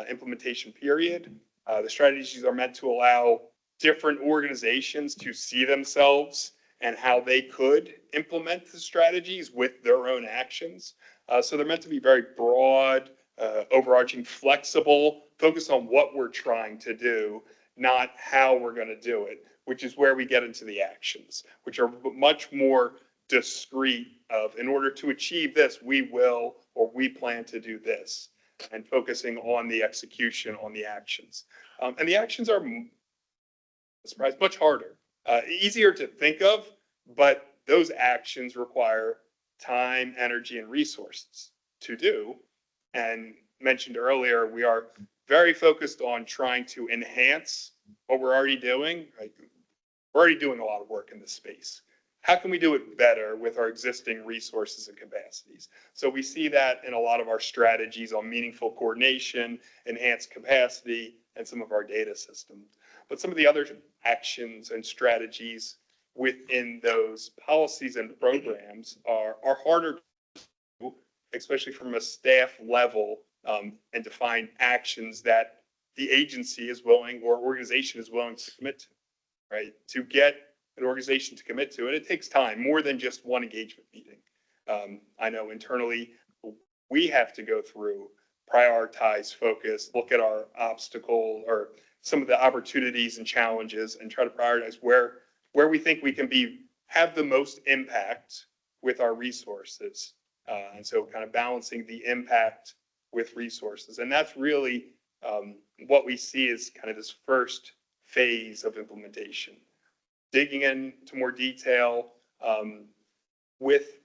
implementation period. The strategies are meant to allow different organizations to see themselves and how they could implement the strategies with their own actions. So they're meant to be very broad, overarching, flexible, focused on what we're trying to do, not how we're going to do it, which is where we get into the actions, which are much more discrete of, in order to achieve this, we will, or we plan to do this, and focusing on the execution, on the actions. And the actions are, surprise, much harder, easier to think of, but those actions require time, energy, and resources to do. And mentioned earlier, we are very focused on trying to enhance what we're already doing. Right? We're already doing a lot of work in this space. How can we do it better with our existing resources and capacities? So we see that in a lot of our strategies on meaningful coordination, enhanced capacity, and some of our data systems. But some of the other actions and strategies within those policies and programs are harder to do, especially from a staff level, and to find actions that the agency is willing or organization is willing to commit to, right? To get an organization to commit to it, it takes time, more than just one engagement meeting. I know internally we have to go through, prioritize, focus, look at our obstacle or some of the opportunities and challenges and try to prioritize where we think we can have the most impact with our resources. And so kind of balancing the impact with resources. And that's really what we see as kind of this first phase of implementation. Digging into more detail with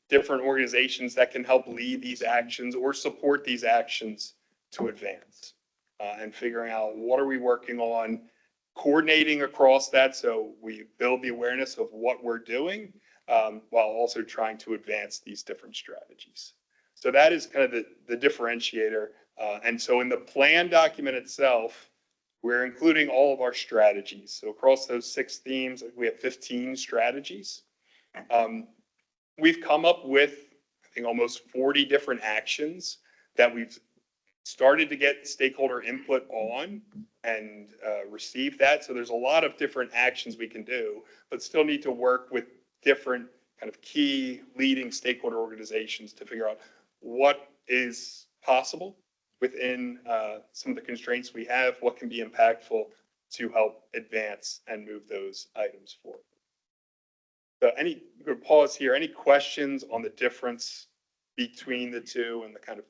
different organizations that can help lead these actions or support these actions to advance, and figuring out what are we working on, coordinating across that so we build the awareness of what we're doing, while also trying to advance these different strategies. So that is kind of the differentiator. And so in the plan document itself, we're including all of our strategies. So across those 6 themes, we have 15 strategies. We've come up with, I think, almost 40 different actions that we've started to get stakeholder input on and receive that. So there's a lot of different actions we can do, but still need to work with different kind of key leading stakeholder organizations to figure out what is possible within some of the constraints we have, what can be impactful to help advance and move those items forward. So pause here, any questions on the difference between the two and the kind of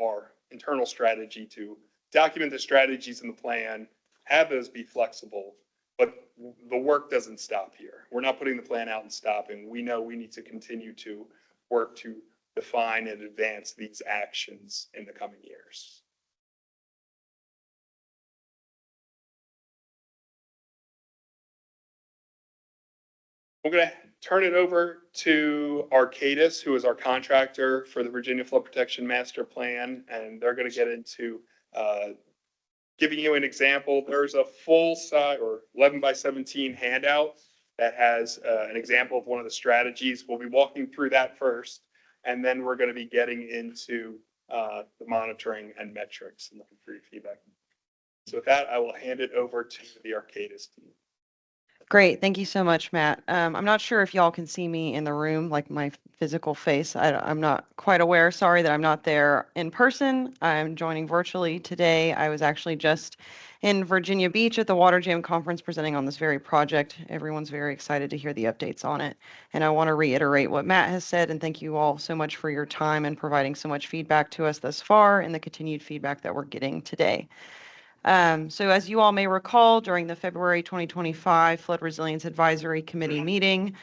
our internal strategy to document the strategies in the plan, have those be flexible, but the work doesn't stop here. We're not putting the plan out and stopping. We know we need to continue to work to define and advance these actions in the coming years. I'm going to turn it over to Arcadis, who is our contractor for the Virginia Flood Protection Master Plan, and they're going to get into giving you an example. There's a full size or 11 by 17 handout that has an example of one of the strategies. We'll be walking through that first, and then we're going to be getting into the monitoring and metrics and looking for your feedback. So with that, I will hand it over to the Arcadis team. Great. Thank you so much, Matt. I'm not sure if y'all can see me in the room, like my physical face. I'm not quite aware. Sorry that I'm not there in person. I'm joining virtually today. I was actually just in Virginia Beach at the Water Jam Conference presenting on this very project. Everyone's very excited to hear the updates on it. And I want to reiterate what Matt has said and thank you all so much for your time and providing so much feedback to us thus far and the continued feedback that we're getting today. So as you all may recall, during the February 2025 Flood Resilience Advisory Committee meeting,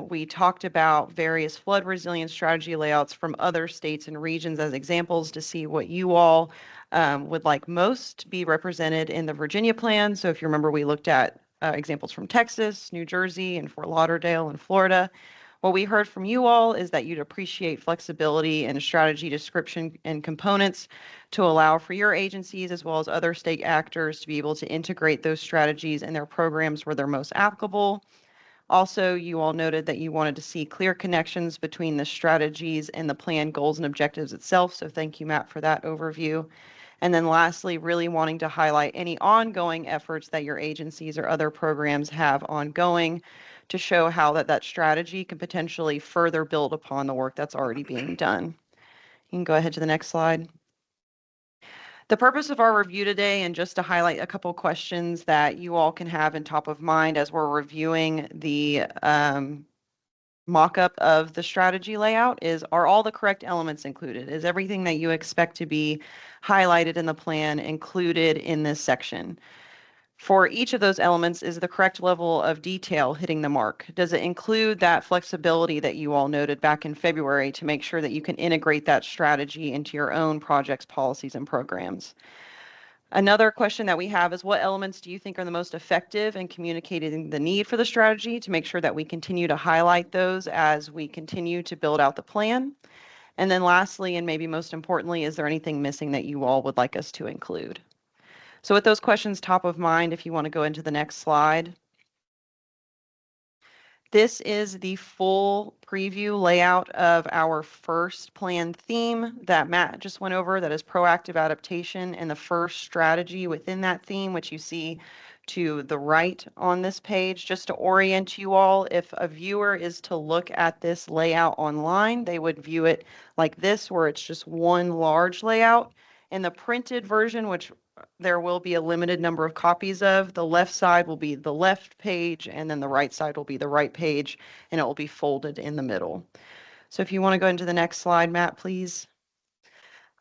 we talked about various flood resilience strategy layouts from other states and regions as examples to see what you all would like most be represented in the Virginia plan. So if you remember, we looked at examples from Texas, New Jersey, and Fort Lauderdale and Florida. What we heard from you all is that you'd appreciate flexibility and strategy description and components to allow for your agencies as well as other state actors to be able to integrate those strategies in their programs where they're most applicable. Also, you all noted that you wanted to see clear connections between the strategies and the plan goals and objectives itself. So thank you, Matt, for that overview. And then lastly, really wanting to highlight any ongoing efforts that your agencies or other programs have ongoing to show how that strategy can potentially further build upon the work that's already being done. You can go ahead to the next slide. The purpose of our review today, and just to highlight a couple questions that you all can have in top of mind as we're reviewing the mock-up of the strategy layout, is are all the correct elements included? Is everything that you expect to be highlighted in the plan included in this section? For each of those elements, is the correct level of detail hitting the mark? Does it include that flexibility that you all noted back in February to make sure that you can integrate that strategy into your own projects, policies, and programs? Another question that we have is what elements do you think are the most effective in communicating the need for the strategy to make sure that we continue to highlight those as we continue to build out the plan? And then lastly, and maybe most importantly, is there anything missing that you all would like us to include? So with those questions top of mind, if you want to go into the next slide. This is the full preview layout of our first planned theme that Matt just went over, that is proactive adaptation, and the first strategy within that theme, which you see to the right on this page. Just to orient you all, if a viewer is to look at this layout online, they would view it like this, where it's just one large layout. In the printed version, which there will be a limited number of copies of, the left side will be the left page, and then the right side will be the right page, and it will be folded in the middle. So if you want to go into the next slide, Matt, please.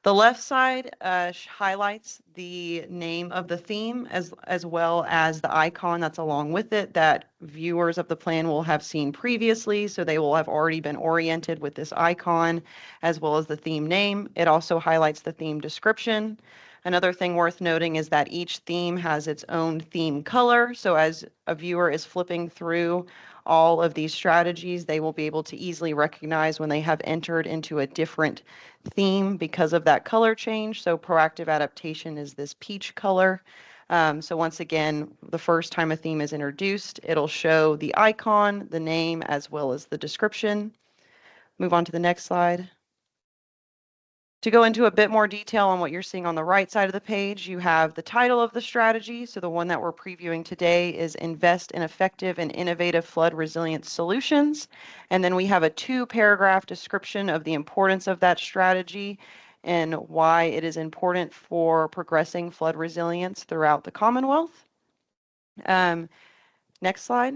The left side highlights the name of the theme as well as the icon that's along with it that viewers of the plan will have seen previously. So they will have already been oriented with this icon as well as the theme name. It also highlights the theme description. Another thing worth noting is that each theme has its own theme color. So as a viewer is flipping through all of these strategies, they will be able to easily recognize when they have entered into a different theme because of that color change. So proactive adaptation is this peach color. So once again, the first time a theme is introduced, it'll show the icon, the name, as well as the description. Move on to the next slide. To go into a bit more detail on what you're seeing on the right side of the page, you have the title of the strategy. So the one that we're previewing today is Invest in Effective and Innovative Flood Resilience Solutions. And then we have a 2-paragraph description of the importance of that strategy and why it is important for progressing flood resilience throughout the Commonwealth. Next slide.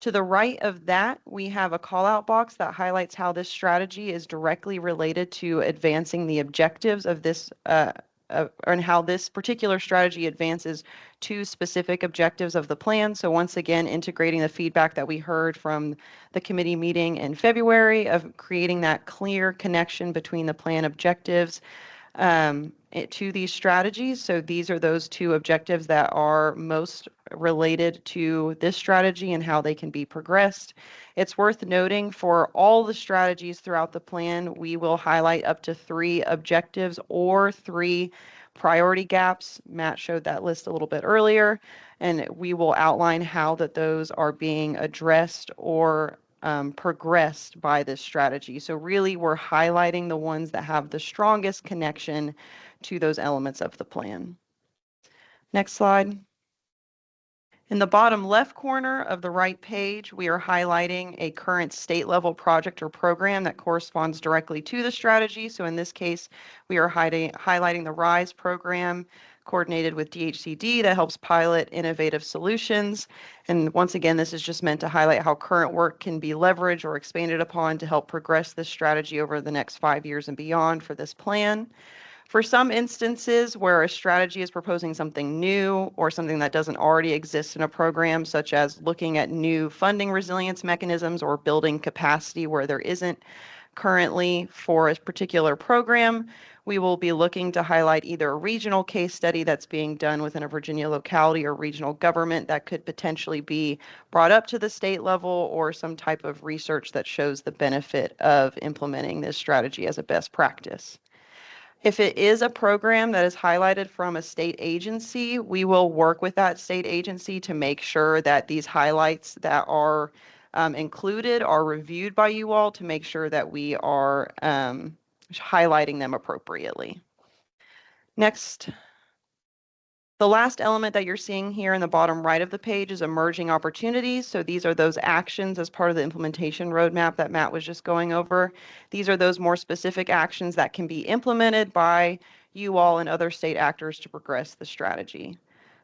To the right of that, we have a call-out box that highlights how this strategy is directly related to advancing the objectives of this, and how this particular strategy advances 2 specific objectives of the plan. So once again, integrating the feedback that we heard from the committee meeting in February of creating that clear connection between the plan objectives to these strategies. So these are those 2 objectives that are most related to this strategy and how they can be progressed. It's worth noting for all the strategies throughout the plan, we will highlight up to 3 objectives or 3 priority gaps. Matt showed that list a little bit earlier, and we will outline how that those are being addressed or progressed by this strategy. So really, we're highlighting the ones that have the strongest connection to those elements of the plan. Next slide. In the bottom left corner of the right page, we are highlighting a current state level project or program that corresponds directly to the strategy. So in this case, we are highlighting the RISE program coordinated with DHCD that helps pilot innovative solutions. And once again, this is just meant to highlight how current work can be leveraged or expanded upon to help progress this strategy over the next 5 years and beyond for this plan. For some instances where a strategy is proposing something new or something that doesn't already exist in a program, such as looking at new funding resilience mechanisms or building capacity where there isn't currently for a particular program, we will be looking to highlight either a regional case study that's being done within a Virginia locality or regional government that could potentially be brought up to the state level, or some type of research that shows the benefit of implementing this strategy as a best practice. If it is a program that is highlighted from a state agency, we will work with that state agency to make sure that these highlights that are included are reviewed by you all to make sure that we are highlighting them appropriately. Next. The last element that you're seeing here in the bottom right of the page is emerging opportunities. So these are those actions as part of the implementation roadmap that Matt was just going over. These are those more specific actions that can be implemented by you all and other state actors to progress the strategy.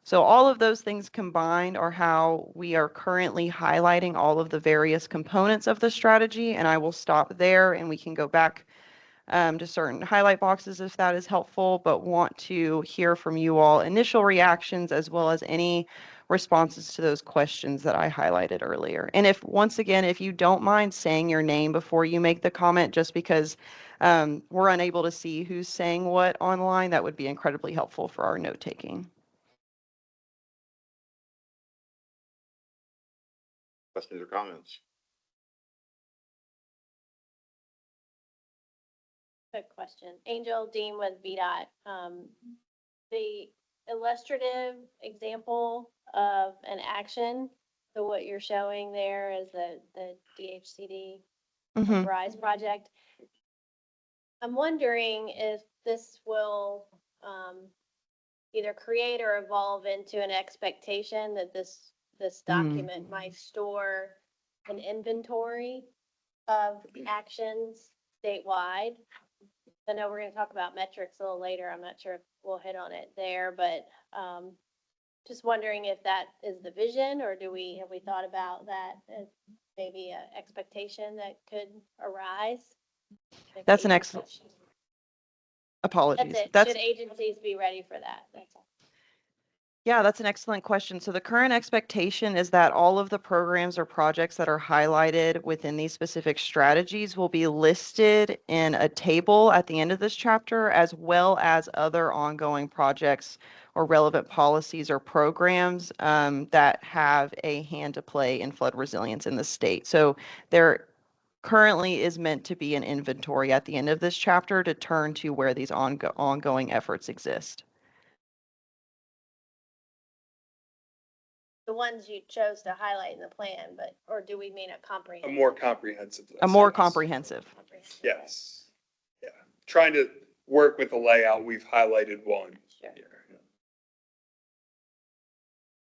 So all of those things combined are how we are currently highlighting all of the various components of the strategy. And I will stop there and we can go back to certain highlight boxes if that is helpful, but want to hear from you all initial reactions as well as any responses to those questions that I highlighted earlier. And if, once again, if you don't mind saying your name before you make the comment, just because we're unable to see who's saying what online, that would be incredibly helpful for our note taking. Questions or comments? Good question. Angel Dean with VDOT. The illustrative example of an action So what you're showing there is the DHCD Mhm. RISE project. I'm wondering if this will either create or evolve into an expectation that this document might store an inventory of actions statewide. I know we're going to talk about metrics a little later. I'm not sure if we'll hit on it there, but just wondering if that is the vision, or have we thought about that as maybe an expectation that could arise? If That's an agencies- excellent, That's apologies. it. That's Should agencies be ready for that? That's all. Yeah, that's an excellent question. So the current expectation is that all of the programs or projects that are highlighted within these specific strategies will be listed in a table at the end of this chapter, as well as other ongoing projects or relevant policies or programs that have a hand to play in flood resilience in the state. So there currently is meant to be an inventory at the end of this chapter to turn to where these ongoing efforts exist. The ones you chose to highlight in the plan, but, or do we mean a A comprehensive? more comprehensive list. A more yes. comprehensive. Yes. Yeah. Trying to work with the layout, we've highlighted one. Sure. here.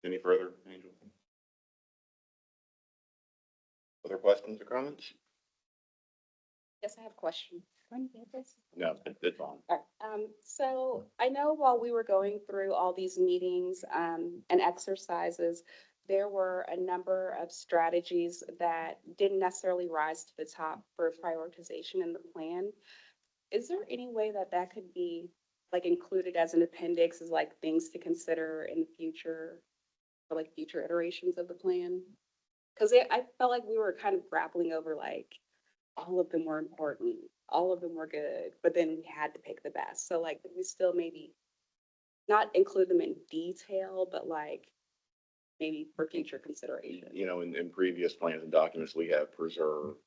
Any further, Angel? Other questions or comments? Yes, I have a question. When you get this? No, it's on. All right. So I know while we were going through all these meetings, and exercises, there were a number of strategies that didn't necessarily rise to the top for prioritization in the plan. Is there any way that that could be like included as an appendix as like things to consider in the future for like future iterations of the plan? Because I felt like we were kind of grappling over like all of them were important, all of them were good, but then we had to pick the best. So like we still maybe not include them in detail, but like maybe for future consideration. You know, in previous plans and documents, we have preserved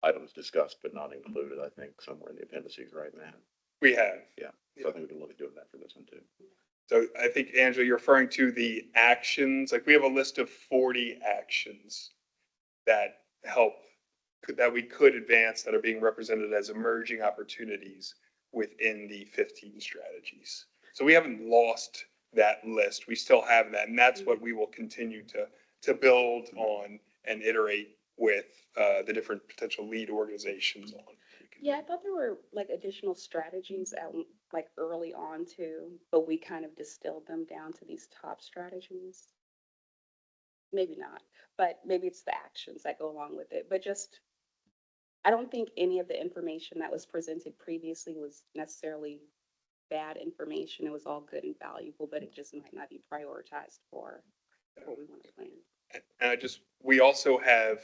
items discussed but not included, I think, somewhere in the appendices, right, Matt? We have. Yeah, so I think we can look at doing that for this one too. So I think, Angela, you're referring to the actions, like we have a list of 40 actions that that we could advance that are being represented as emerging opportunities within the 15 strategies. So we haven't lost that list. We still have that. And that's what we will continue to build on and iterate with the different potential lead organizations on. Yeah, I thought there were like additional strategies at like early on too, but we kind of distilled them down to these top strategies. Maybe not, but maybe it's the actions that go along with it. But just, I don't think any of the information that was presented previously was necessarily bad information. It was all good and valuable, but it just might not be prioritized for what we want to plan. And we also have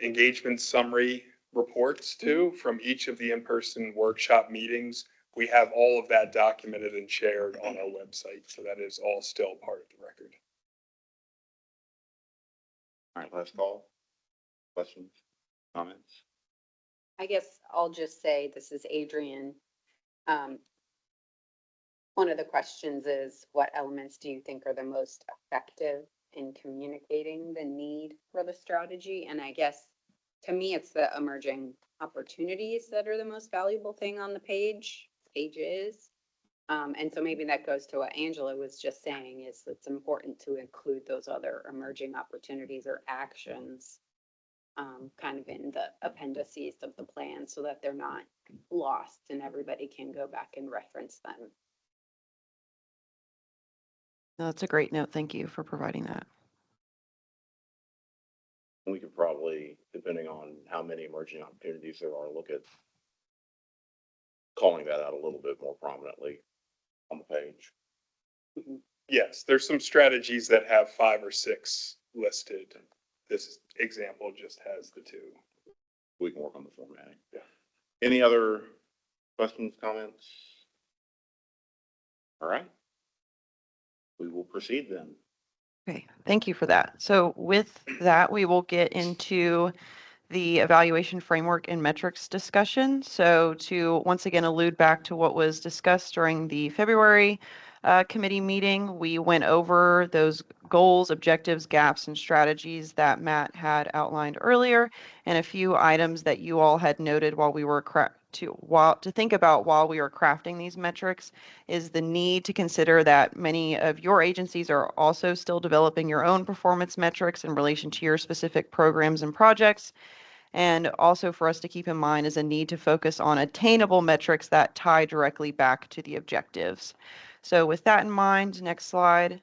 engagement summary reports too from each of the in-person workshop meetings. We have all of that documented and shared on our website. So that is all still part of the record. All right, last call. Questions, comments? I guess I'll just say, this is Adrian. One of the questions is, what elements do you think are the most effective in communicating the need for the strategy? And I guess, to me, it's the emerging opportunities that are the most valuable thing on the pages. And so maybe that goes to what Angela was just saying, is it's important to include those other emerging opportunities or actions kind of in the appendices of the plan, so that they're not lost and everybody can go back and reference them. No, that's a great note. Thank you for providing that. We could probably, depending on how many emerging opportunities there are, look at calling that out a little bit more prominently on the page. Yes, there's some strategies that have 5 or 6 listed. This example just has the 2. We can work on the formatting. Yeah. Any other questions, comments? All right. We will proceed then. Okay, thank you for that. So with that, we will get into the evaluation framework and metrics discussion. So to once again allude back to what was discussed during the February committee meeting, we went over those goals, objectives, gaps, and strategies that Matt had outlined earlier, and a few items that you all had noted while we were to think about while we were crafting these metrics is the need to consider that many of your agencies are also still developing your own performance metrics in relation to your specific programs and projects. And also for us to keep in mind is a need to focus on attainable metrics that tie directly back to the objectives. So with that in mind, next slide.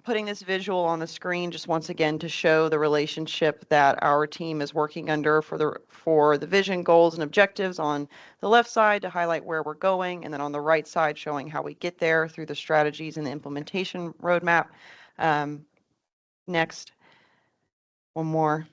Putting this visual on the screen just once again to show the relationship that our team is working under for the vision, goals, and objectives on the left side to highlight where we're going, and then on the right side showing how we get there through the strategies and the implementation roadmap. Next, one more.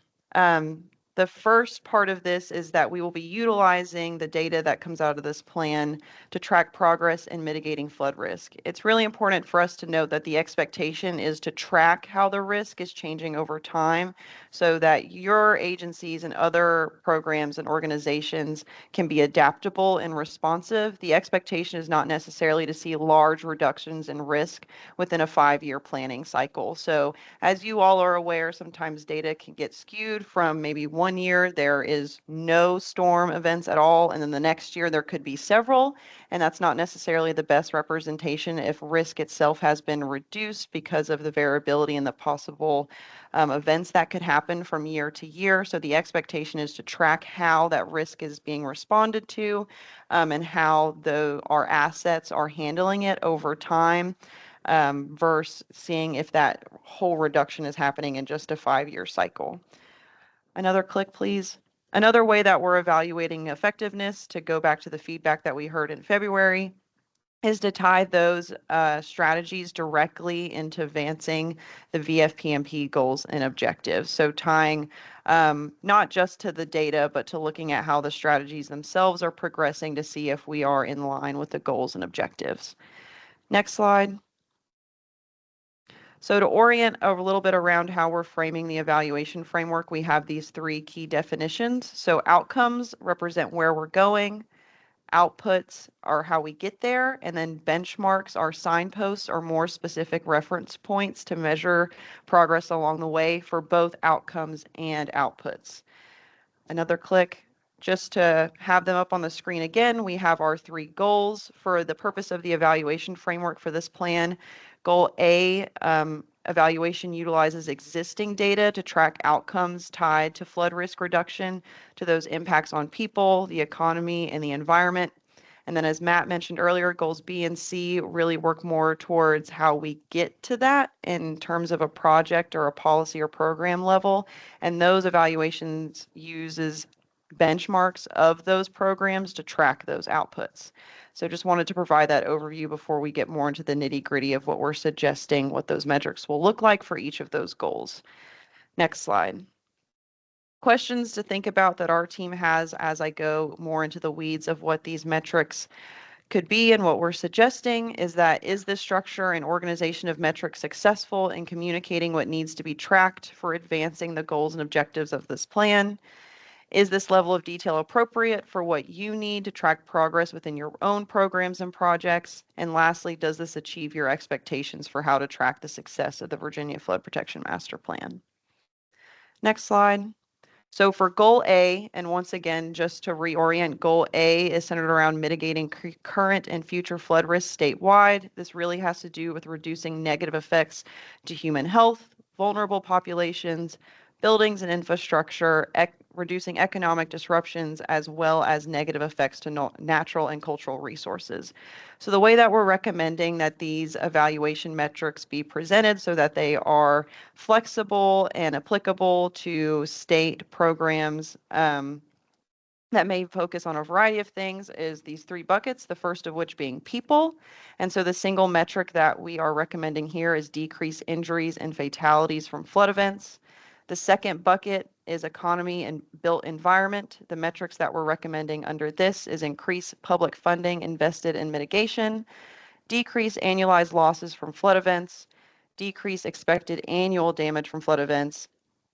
The first part of this is that we will be utilizing the data that comes out of this plan to track progress in mitigating flood risk. It's really important for us to note that the expectation is to track how the risk is changing over time so that your agencies and other programs and organizations can be adaptable and responsive. The expectation is not necessarily to see large reductions in risk within a 5-year planning cycle. So as you all are aware, sometimes data can get skewed from maybe 1 year there is no storm events at all, and then the next year there could be several, and that's not necessarily the best representation if risk itself has been reduced because of the variability and the possible events that could happen from year to year. So the expectation is to track how that risk is being responded to and how our assets are handling it over time. Versus seeing if that whole reduction is happening in just a 5-year cycle. Another click, please. Another way that we're evaluating effectiveness, to go back to the feedback that we heard in February, is to tie those strategies directly into advancing the VFPMP goals and objectives. So tying not just to the data, but to looking at how the strategies themselves are progressing to see if we are in line with the goals and objectives. Next slide. So to orient a little bit around how we're framing the evaluation framework, we have these 3 key definitions. So outcomes represent where we're going, outputs are how we get there, and then benchmarks are signposts or more specific reference points to measure progress along the way for both outcomes and outputs. Another click. Just to have them up on the screen again, we have our 3 goals for the purpose of the evaluation framework for this plan. Goal A, evaluation utilizes existing data to track outcomes tied to flood risk reduction, to those impacts on people, the economy, and the environment. And then as Matt mentioned earlier, goals B and C really work more towards how we get to that in terms of a project or a policy or program level. And those evaluations uses benchmarks of those programs to track those outputs. So just wanted to provide that overview before we get more into the nitty-gritty of what we're suggesting, what those metrics will look like for each of those goals. Next slide. Questions to think about that our team has as I go more into the weeds of what these metrics could be and what we're suggesting is this structure and organization of metrics successful in communicating what needs to be tracked for advancing the goals and objectives of this plan? Is this level of detail appropriate for what you need to track progress within your own programs and projects? And lastly, does this achieve your expectations for how to track the success of the Virginia Flood Protection Master Plan? Next slide. So for goal A, and once again, just to reorient, goal A is centered around mitigating current and future flood risks statewide. This really has to do with reducing negative effects to human health, vulnerable populations, buildings and infrastructure, reducing economic disruptions, as well as negative effects to natural and cultural resources. So the way that we're recommending that these evaluation metrics be presented so that they are flexible and applicable to state programs that may focus on a variety of things is these 3 buckets, the first of which being people. And so the single metric that we are recommending here is decrease injuries and fatalities from flood events. The second bucket is economy and built environment. The metrics that we're recommending under this is increase public funding invested in mitigation, decrease annualized losses from flood events, decrease expected annual damage from flood events,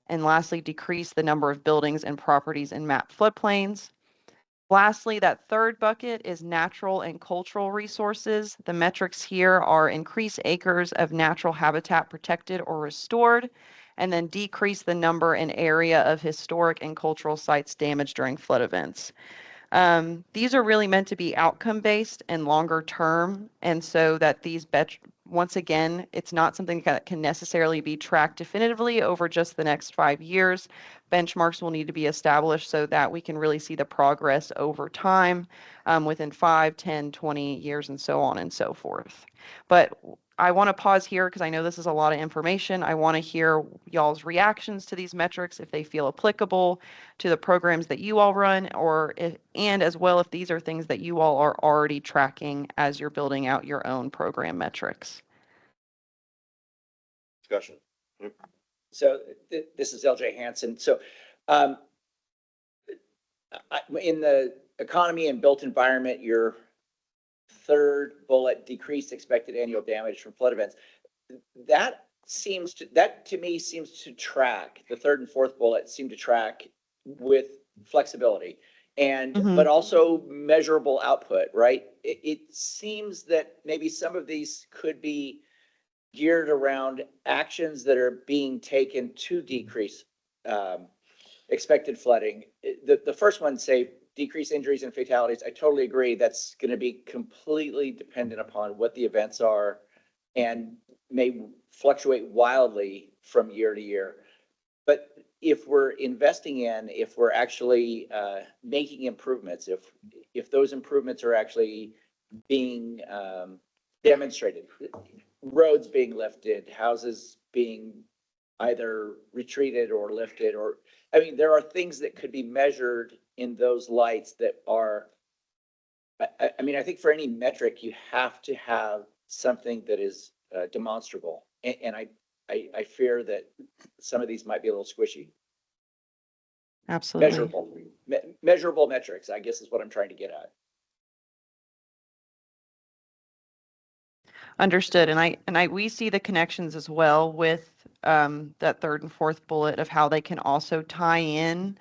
And lastly, decrease the number of buildings and properties in map floodplains. Lastly, that third bucket is natural and cultural resources. The metrics here are increase acres of natural habitat protected or restored, and then decrease the number and area of historic and cultural sites damaged during flood events. These are really meant to be outcome-based and longer term, and so that these once again, it's not something that can necessarily be tracked definitively over just the next 5 years. Benchmarks will need to be established so that we can really see the progress over time, within 5, 10, 20 years, and so on and so forth. But I want to pause here because I know this is a lot of information. I want to hear y'all's reactions to these metrics, if they feel applicable to the programs that you all run, or if, and as well, if these are things that you all are already tracking as you're building out your own program metrics. Discussion. So this is LJ Hansen. So in the economy and built environment, your third bullet, decreased expected annual damage from flood events. That to me seems to track, the third and fourth bullet seem to track with flexibility and, but also measurable output, right? It seems that maybe some of these could be geared around actions that are being taken to decrease expected flooding. The first one, say, decrease injuries and fatalities. I totally agree. That's going to be completely dependent upon what the events are and may fluctuate wildly from year to year. But if we're investing in, if we're actually making improvements, if those improvements are actually being demonstrated, roads being lifted, houses being either retreated or lifted, or, I mean, there are things that could be measured in those lights that are, I mean, I think for any metric, you have to have something that is demonstrable. And I fear that some of these might be a little squishy. Absolutely. Measurable metrics, I guess, is what I'm trying to get at. Understood. And we see the connections as well with that third and fourth bullet of how they can also tie in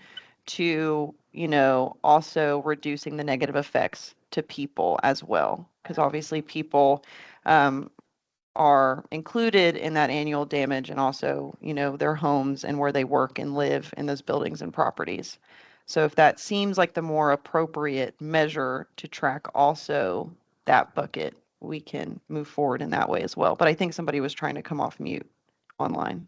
to, you know, also reducing the negative effects to people as well. Because obviously people are included in that annual damage, and also, you know, their homes and where they work and live in those buildings and properties. So if that seems like the more appropriate measure to track also that bucket, we can move forward in that way as well. But I think somebody was trying to come off mute online.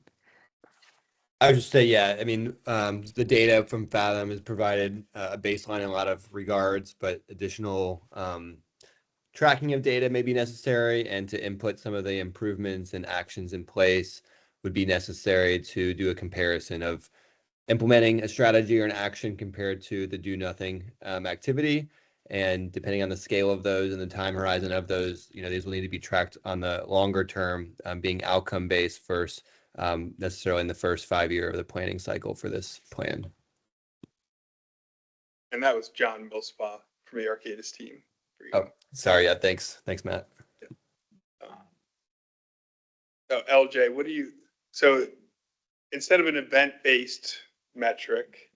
I would just say, yeah, I mean, the data from Fathom has provided a baseline in a lot of regards, but additional tracking of data may be necessary, and to input some of the improvements and actions in place would be necessary to do a comparison of implementing a strategy or an action compared to the do nothing activity. And depending on the scale of those and the time horizon of those, you know, these will need to be tracked on the longer term, being outcome based first, necessarily in the first 5 year of the planning cycle for this plan. And that was John Millspa from the Arcadis team. Oh, sorry. Yeah, thanks, Matt. So LJ, what do you, so instead of an event-based metric,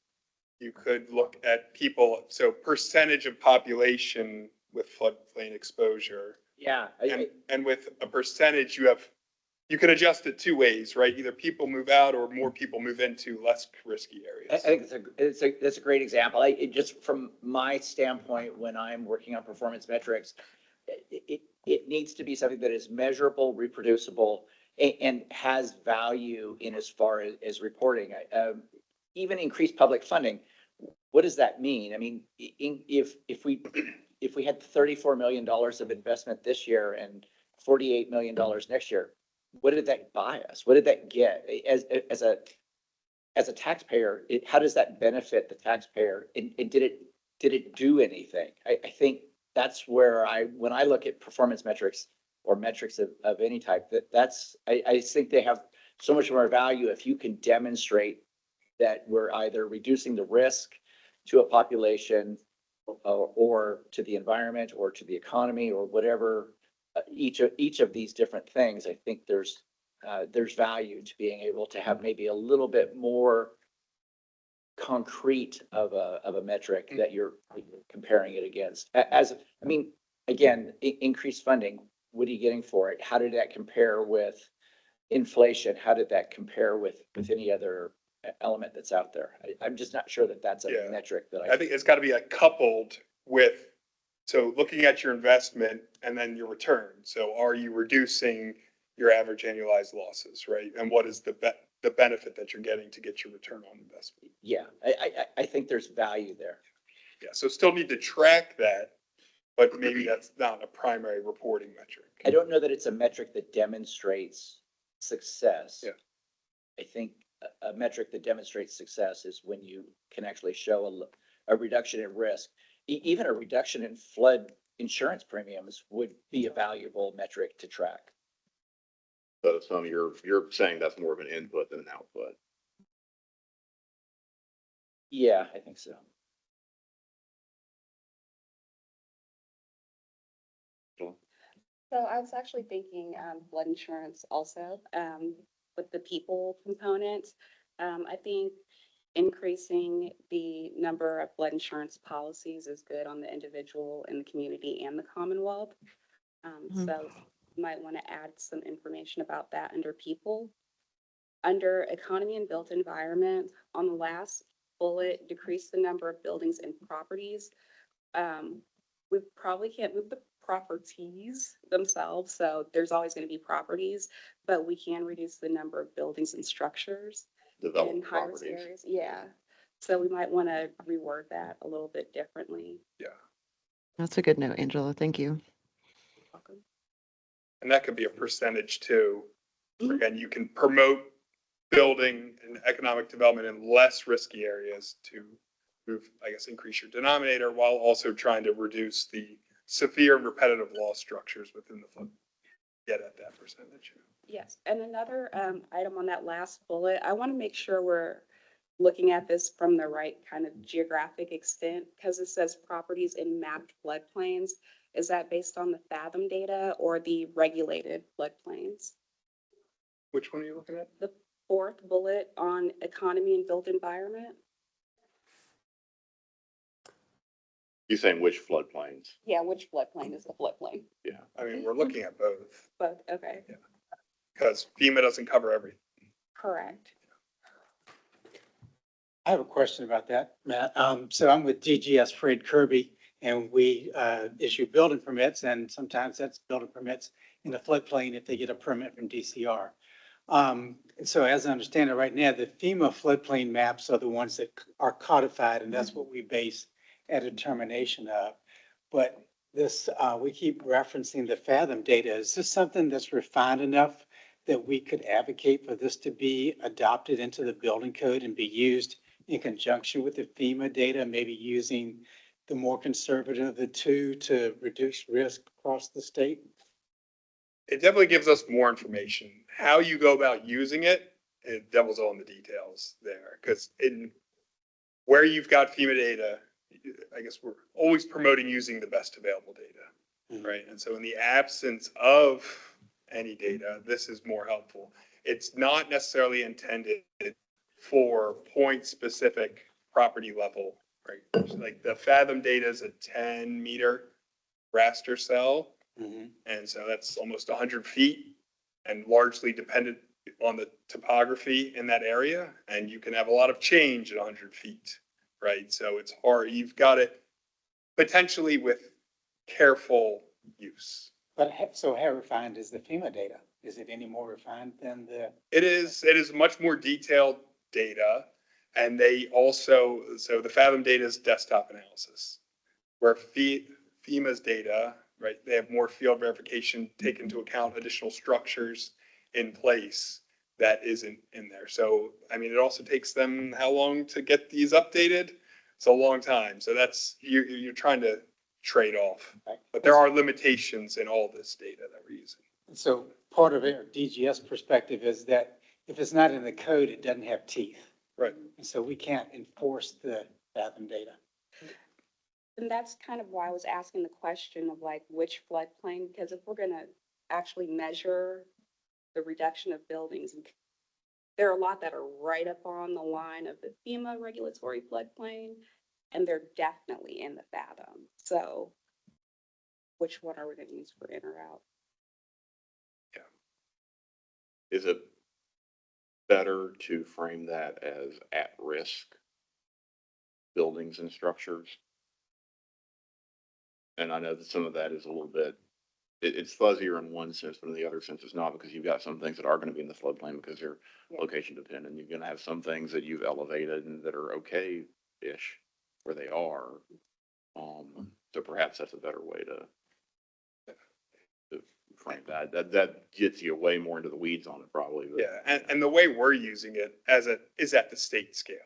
you could look at people, so percentage of population with floodplain exposure. Yeah. And with a percentage, you could adjust it two ways, right? Either people move out or more people move into less risky areas. I think that's a great example. It just from my standpoint, when I'm working on performance metrics, it needs to be something that is measurable, reproducible, and has value in as far as reporting. Even increased public funding. What does that mean? I mean, if we had $34 million of investment this year and $48 million next year, what did that buy us? What did that get as a taxpayer? How does that benefit the taxpayer? And did it do anything? I think that's where when I look at performance metrics or metrics of any type, I think they have so much more value if you can demonstrate that we're either reducing the risk to a population or to the environment or to the economy or whatever, each of these different things. I think there's there's value to being able to have maybe a little bit more concrete of a metric that you're comparing it against. I mean, again, increased funding, what are you getting for it? How did that compare with inflation? How did that compare with any other element that's out there? I'm just not sure that that's a Yeah. metric that I think it's got to be coupled with, so looking at your investment and then your return. So are you reducing your average annualized losses, right? And what is the benefit that you're getting to get your return on investment? Yeah, I think there's value there. Yeah, so still need to track that, but maybe that's not a primary reporting metric. I don't know that it's a metric that demonstrates success. Yeah. I think a metric that demonstrates success is when you can actually show a reduction in risk. Even a reduction in flood insurance premiums would be a valuable metric to track. So you're saying that's more of an input than an output. Yeah, I think so. So I was actually thinking flood insurance also with the people component. I think increasing the number of flood insurance policies is good on the individual and the community and the Commonwealth. So you might want to add some information about that under people. Under economy and built environment, on the last bullet, decrease the number of buildings and properties. We probably can't move the properties themselves, so there's always going to be properties, but we can reduce the number of buildings and structures in Developed high-risk properties. areas. Yeah, so we might want to reword that a little bit differently. Yeah. That's a good note, Angela. Thank you. Welcome. And that could be a percentage too. Again, you can promote building and economic development in less risky areas to move, I guess, increase your denominator while also trying to reduce the severe and repetitive loss structures within the flood. Get at that percentage. Yes, and another item on that last bullet, I want to make sure we're looking at this from the right kind of geographic extent, because it says properties in mapped floodplains. Is that based on the Fathom data or the regulated floodplains? Which one are you looking at? The fourth bullet on economy and built environment. You saying which floodplains? Yeah, which floodplain is the floodplain? Yeah. I mean, we're looking at both. Both, okay. Yeah. Because FEMA doesn't cover everything. Correct. I have a question about that, Matt. So I'm with DGS Fred Kirby, and we issue building permits, and sometimes that's building permits in the floodplain if they get a permit from DCR. So as I understand it right now, the FEMA floodplain maps are the ones that are codified, and that's what we base a determination of. But this, we keep referencing the Fathom data. Is this something that's refined enough that we could advocate for this to be adopted into the building code and be used in conjunction with the FEMA data, maybe using the more conservative of the two to reduce risk across the state? It definitely gives us more information. How you go about using it, devil's all in the details there. Because in where you've got FEMA data, I guess we're always promoting using the best available data, right? And so in the absence of any data, this is more helpful. It's not necessarily intended for point-specific property level, right? Like the Fathom data is a 10-meter raster cell. And so that's almost 100 feet and largely dependent on the topography in that area. And you can have a lot of change at 100 feet, right? So it's hard. You've got it potentially with careful use. But so how refined is the FEMA data? Is it any more refined than the? It is much more detailed data. And they also, so the Fathom data is desktop analysis, where FEMA's data, right, they have more field verification, take into account additional structures in place that isn't in there. So, I mean, it also takes them how long to get these updated? It's a long time. So that's, you're trying to trade off. But there are limitations in all this data that we're using. So part of our DGS perspective is that if it's not in the code, it doesn't have teeth. Right. And so we can't enforce the Fathom data. And that's kind of why I was asking the question of like which floodplain, because if we're going to actually measure the reduction of buildings. There are a lot that are right up on the line of the FEMA regulatory floodplain, and they're definitely in the Fathom. So which one are we going to use for in or out? Is it better to frame that as at-risk buildings and structures? And I know that some of that is a little bit, it's fuzzier in one sense, but in the other sense it's not, because you've got some things that are going to be in the floodplain because they're location dependent. You're going to have some things that you've elevated and that are okay-ish where they are. So perhaps that's a better way to frame that. That gets you way more into the weeds on it probably. But, Yeah, and the way we're using it is at the state scale.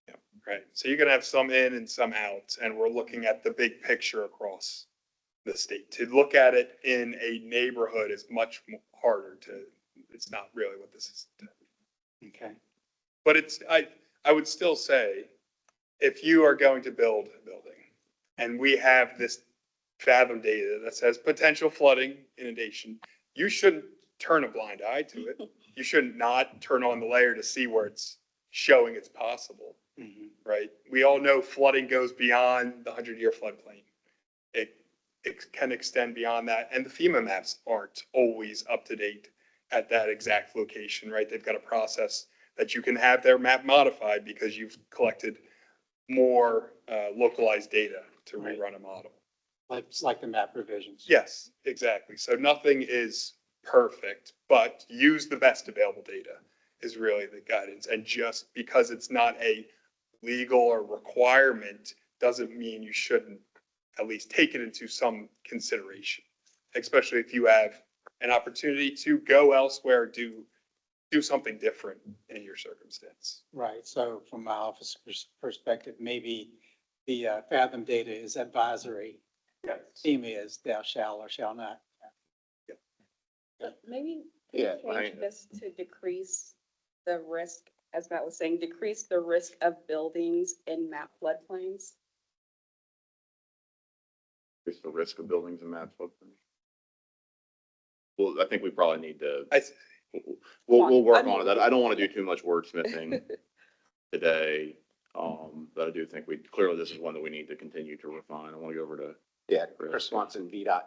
Yeah. Right. So you're gonna have some in and some out, and we're looking at the big picture across the state. To look at it in a neighborhood is much harder to, it's not really what this is. Okay. But I would still say, if you are going to build a building and we have this Fathom data that says potential flooding, inundation, you shouldn't turn a blind eye to it. You shouldn't not turn on the layer to see where it's showing it's possible, right? We all know flooding goes beyond the 100-year floodplain. It can extend beyond that. And the FEMA maps aren't always up to date at that exact location, right? They've got a process that you can have their map modified because you've collected more localized data to rerun a model. Like the map revisions. Yes, exactly. So nothing is perfect, but use the best available data is really the guidance. And just because it's not a legal or requirement doesn't mean you shouldn't at least take it into some consideration, especially if you have an opportunity to go elsewhere, do something different in your circumstance. Right. So from my office perspective, maybe the Fathom data is advisory. Yes. FEMA is thou shall or shall not. Maybe Yeah, change this to decrease the risk, as Matt was saying, decrease the risk of buildings in map floodplains. It's the risk of buildings and map floodplain. Well, I think we probably need to, we'll work on it. I don't want to do too much wordsmithing today. But I do think clearly this is one that we need to continue to refine. I want to go over to. Yeah, Chris Swanson, VDOT.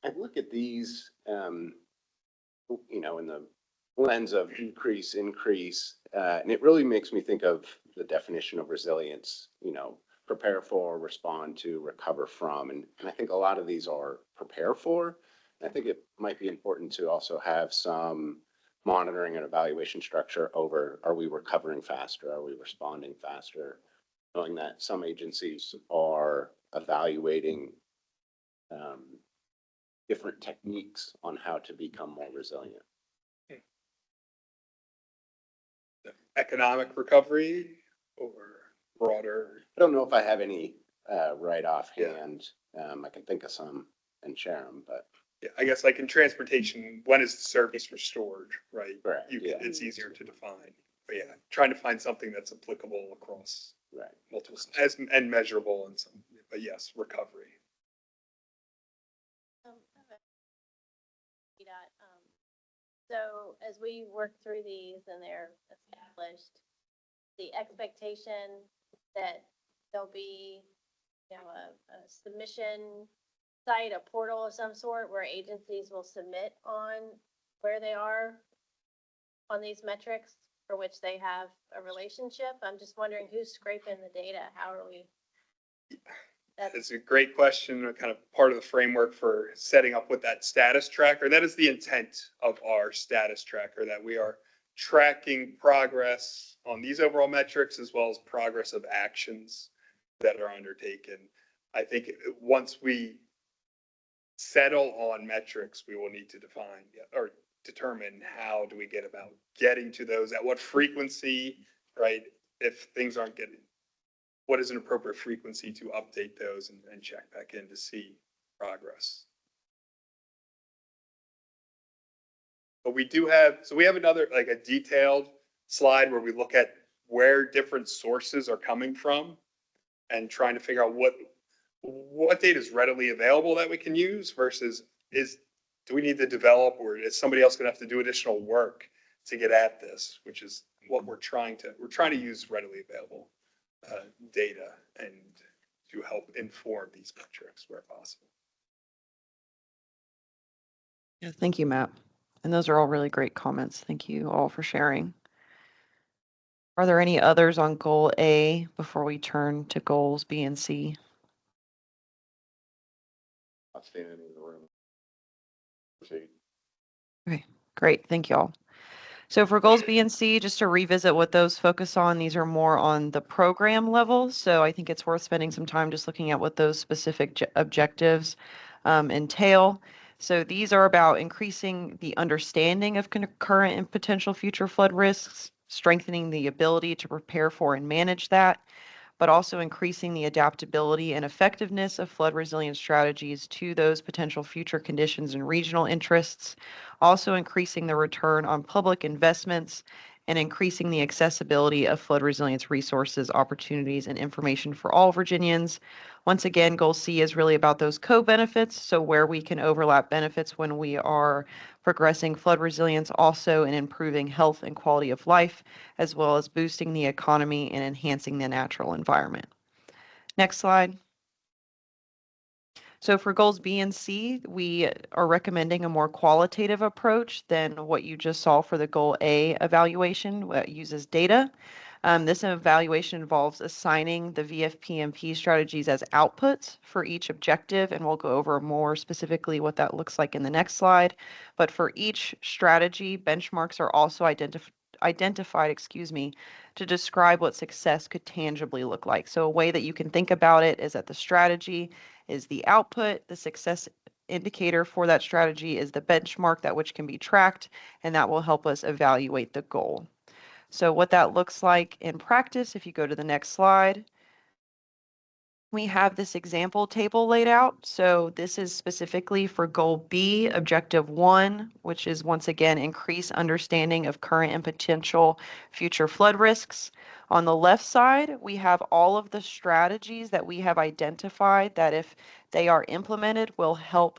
I look at these, in the lens of decrease, increase, and it really makes me think of the definition of resilience, prepare for, respond to, recover from. And I think a lot of these are prepare for. And I think it might be important to also have some monitoring and evaluation structure over, are we recovering faster? Are we responding faster? Knowing that some agencies are evaluating different techniques on how to become more resilient. Economic recovery or broader? I don't know if I have any right offhand. I can think of some and share them, but. Yeah, I guess like in transportation, when is the service restored, right? Right. It's easier to define. But yeah, trying to find something that's applicable across multiple and measurable and some. But yes, recovery. So as we work through these and they're established, the expectation that there'll be, a submission site, a portal of some sort where agencies will submit on where they are on these metrics for which they have a relationship. I'm just wondering who's scraping the data. How are we? It's a great question, kind of part of the framework for setting up with that status tracker. That is the intent of our status tracker, that we are tracking progress on these overall metrics as well as progress of actions that are undertaken. I think once we settle on metrics, we will need to define or determine how do we get about getting to those, at what frequency, right? If things aren't getting, what is an appropriate frequency to update those and check back in to see progress. But we do have, so we have another, like a detailed slide where we look at where different sources are coming from and trying to figure out what data is readily available that we can use versus do we need to develop, or is somebody else gonna have to do additional work to get at this, which is what we're trying to use readily available data and to help inform these metrics where possible. Yeah, thank you, Matt. And those are all really great comments. Thank you all for sharing. Are there any others on goal A before we turn to goals B and C? Not standing in the room. Proceed. Okay, great. Thank you all. So for goals B and C, just to revisit what those focus on, these are more on the program level. So I think it's worth spending some time just looking at what those specific objectives entail. So these are about increasing the understanding of current and potential future flood risks, strengthening the ability to prepare for and manage that, but also increasing the adaptability and effectiveness of flood resilience strategies to those potential future conditions and regional interests, also increasing the return on public investments, and increasing the accessibility of flood resilience resources, opportunities, and information for all Virginians. Once again, Goal C is really about those co-benefits, so where we can overlap benefits when we are progressing flood resilience, also in improving health and quality of life, as well as boosting the economy and enhancing the natural environment. Next slide. So for goals B and C, we are recommending a more qualitative approach than what you just saw for the goal A evaluation, that uses data. This evaluation involves assigning the VFPMP strategies as outputs for each objective, and we'll go over more specifically what that looks like in the next slide. But for each strategy, benchmarks are also identified, to describe what success could tangibly look like. So a way that you can think about it is that the strategy is the output, the success indicator for that strategy is the benchmark that which can be tracked, and that will help us evaluate the goal. So what that looks like in practice, if you go to the next slide, we have this example table laid out. So this is specifically for goal B, objective 1, which is once again increase understanding of current and potential future flood risks. On the left side, we have all of the strategies that we have identified that if they are implemented will help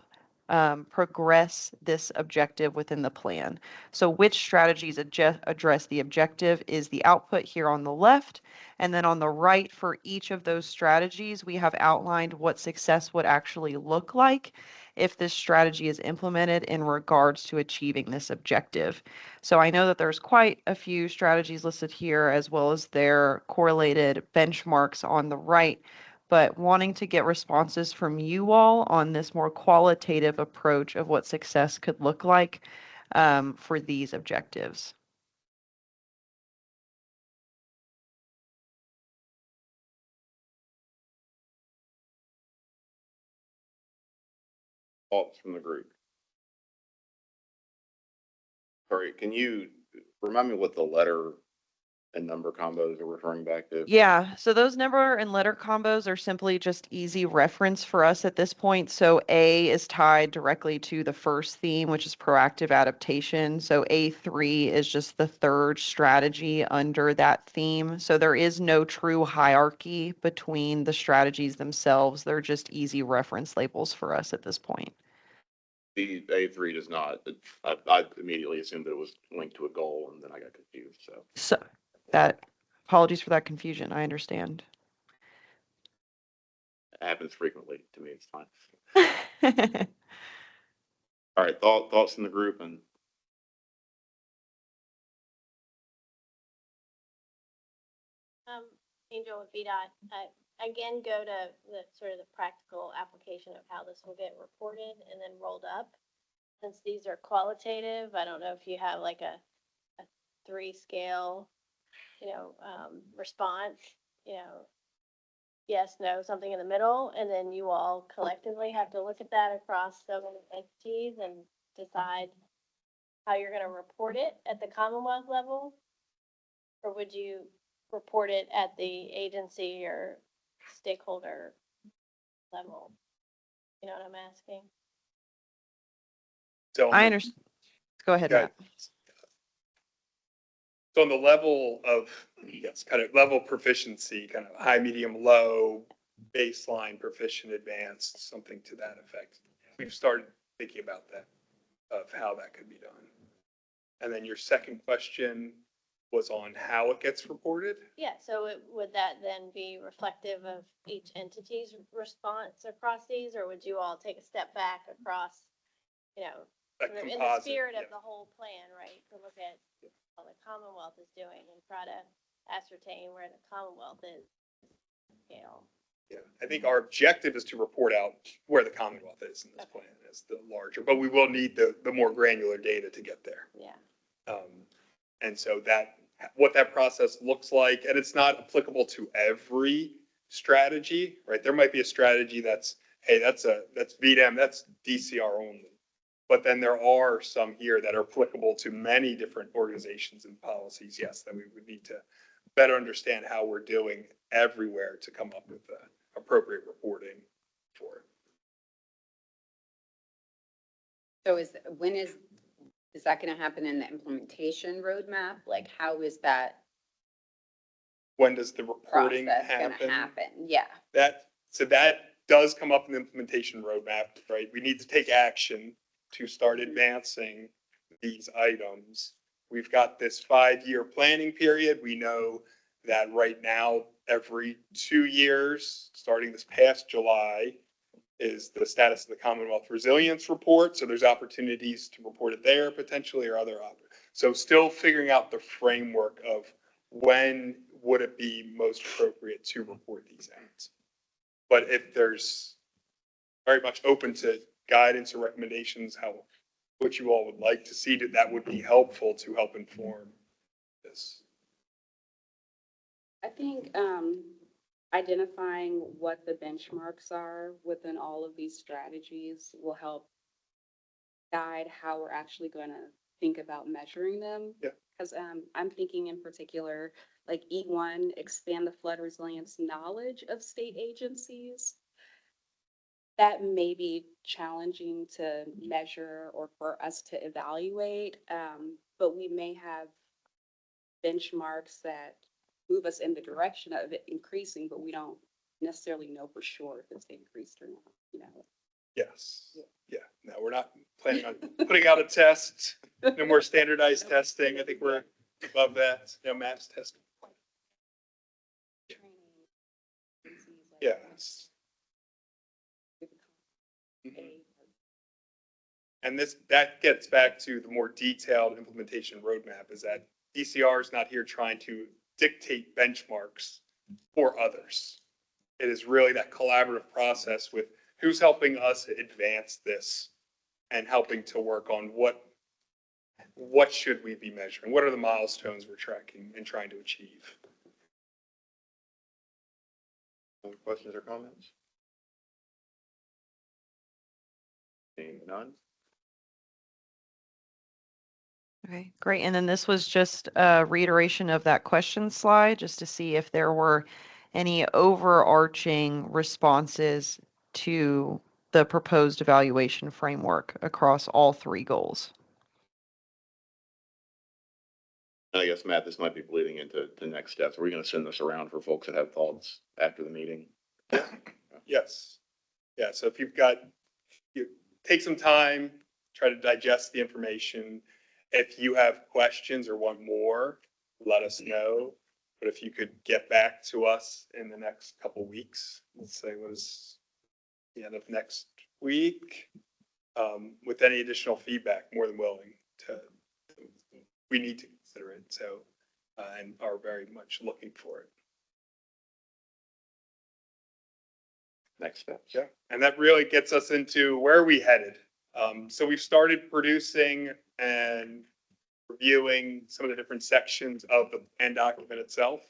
progress this objective within the plan. So which strategies address the objective is the output here on the left. And then on the right, for each of those strategies, we have outlined what success would actually look like if this strategy is implemented in regards to achieving this objective. So I know that there's quite a few strategies listed here, as well as their correlated benchmarks on the right, but wanting to get responses from you all on this more qualitative approach of what success could look like for these objectives. Thoughts from the group? Sorry, can you remind me what the letter and number combos are referring back to? Yeah, so those number and letter combos are simply just easy reference for us at this point. So A is tied directly to the first theme, which is proactive adaptation. So A3 is just the third strategy under that theme. So there is no true hierarchy between the strategies themselves. They're just easy reference labels for us at this point. The A3 does not. I immediately assumed that it was linked to a goal, and then I got confused. So that apologies for that confusion. I understand. It happens frequently to me. It's fine. All right, thoughts in the group and Angel with VDOT, again, go to the sort of the practical application of how this will get reported and then rolled up. Since these are qualitative, I don't know if you have like a 3 scale, response, yes, no, something in the middle, and then you all collectively have to look at that across so many entities and decide how you're going to report it at the Commonwealth level? Or would you report it at the agency or stakeholder level? You know what I'm asking? So I understand. Go ahead, Matt. So on the level of, yes, kind of level proficiency, kind of high, medium, low, baseline, proficient, advanced, something to that effect. We've started thinking about that. of how that could be done. And then your second question was on how it gets reported? Yeah, so would that then be reflective of each entity's response across these, or would you all take a step back across, you know, A in the composite, spirit of yeah. the whole plan, right? To look at what the Commonwealth is doing and try to ascertain where the Commonwealth is, you know. Yeah, I think our objective is to report out where the Commonwealth is in this plan as the larger, but we will need the more granular data to get there. Yeah. And so what that process looks like, and it's not applicable to every strategy, right? There might be a strategy that's, hey, that's VDEM, that's DCR only. But then there are some here that are applicable to many different organizations and policies, yes, that we would need to better understand how we're doing everywhere to come up with the appropriate reporting for it. So is that going to happen in the implementation roadmap? Like, how is that When does the reporting process going to happen? Yeah. So that does come up in the implementation roadmap, right? We need to take action to start advancing these items. We've got this 5-year planning period. We know that right now, every 2 years, starting this past July, is the status of the Commonwealth Resilience Report. So there's opportunities to report it there potentially, or other so still figuring out the framework of when would it be most appropriate to report these out. But if there's very much open to guidance or recommendations, what you all would like to see, that would be helpful to help inform this. I think identifying what the benchmarks are within all of these strategies will help guide how we're actually going to think about measuring them. Yeah. Because I'm thinking in particular, like E1, expand the flood resilience knowledge of state agencies. That may be challenging to measure or for us to evaluate, but we may have benchmarks that move us in the direction of it increasing, but we don't necessarily know for sure if it's increased or not, you know? Yes. Yeah. No, we're not planning on putting out a test. No more standardized testing. I think we're above that. No mass testing. Yes. And that gets back to the more detailed implementation roadmap, is that DCR is not here trying to dictate benchmarks for others. It is really that collaborative process with who's helping us advance this and helping to work on what should we be measuring? What are the milestones we're tracking and trying to achieve? Any questions or comments? Seeing none? Okay, great. And then this was just a reiteration of that question slide, just to see if there were any overarching responses to the proposed evaluation framework across all 3 goals. I guess, Matt, this might be bleeding into the next steps. Are we going to send this around for folks that have thoughts after the meeting? Yes. Yeah. So if you take some time, try to digest the information. If you have questions or want more, let us know. But if you could get back to us in the next couple weeks, let's say it was the end of next week, with any additional feedback, more than willing to, we need to consider it. So, and are very much looking for it. Next steps. Yeah, and that really gets us into where are we headed. So we've started producing and reviewing some of the different sections of the plan document itself,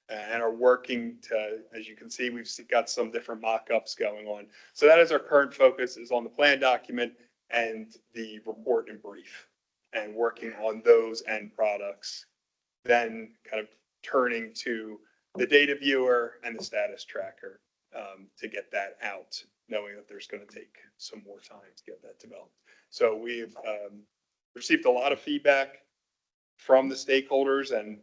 and are working to, as you can see, we've got some different mock-ups going on. So that is our current focus, is on the plan document and the report and brief, and working on those end products. Then kind of turning to the data viewer and the status tracker to get that out, knowing that there's going to take some more time to get that developed. So we've received a lot of feedback from the stakeholders, and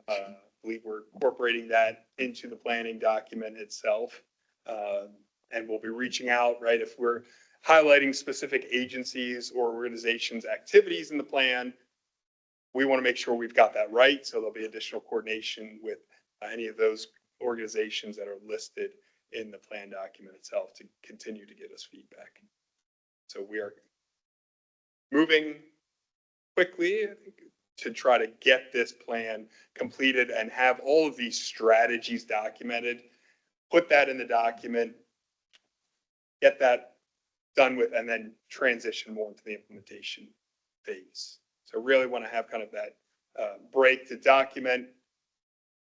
believe we're incorporating that into the planning document itself. And we'll be reaching out, right? If we're highlighting specific agencies or organizations' activities in the plan. We want to make sure we've got that right. So there'll be additional coordination with any of those organizations that are listed in the plan document itself to continue to get us feedback. So we are moving quickly, I think, to try to get this plan completed and have all of these strategies documented, put that in the document, get that done with, and then transition more into the implementation phase. So really want to have kind of that break to document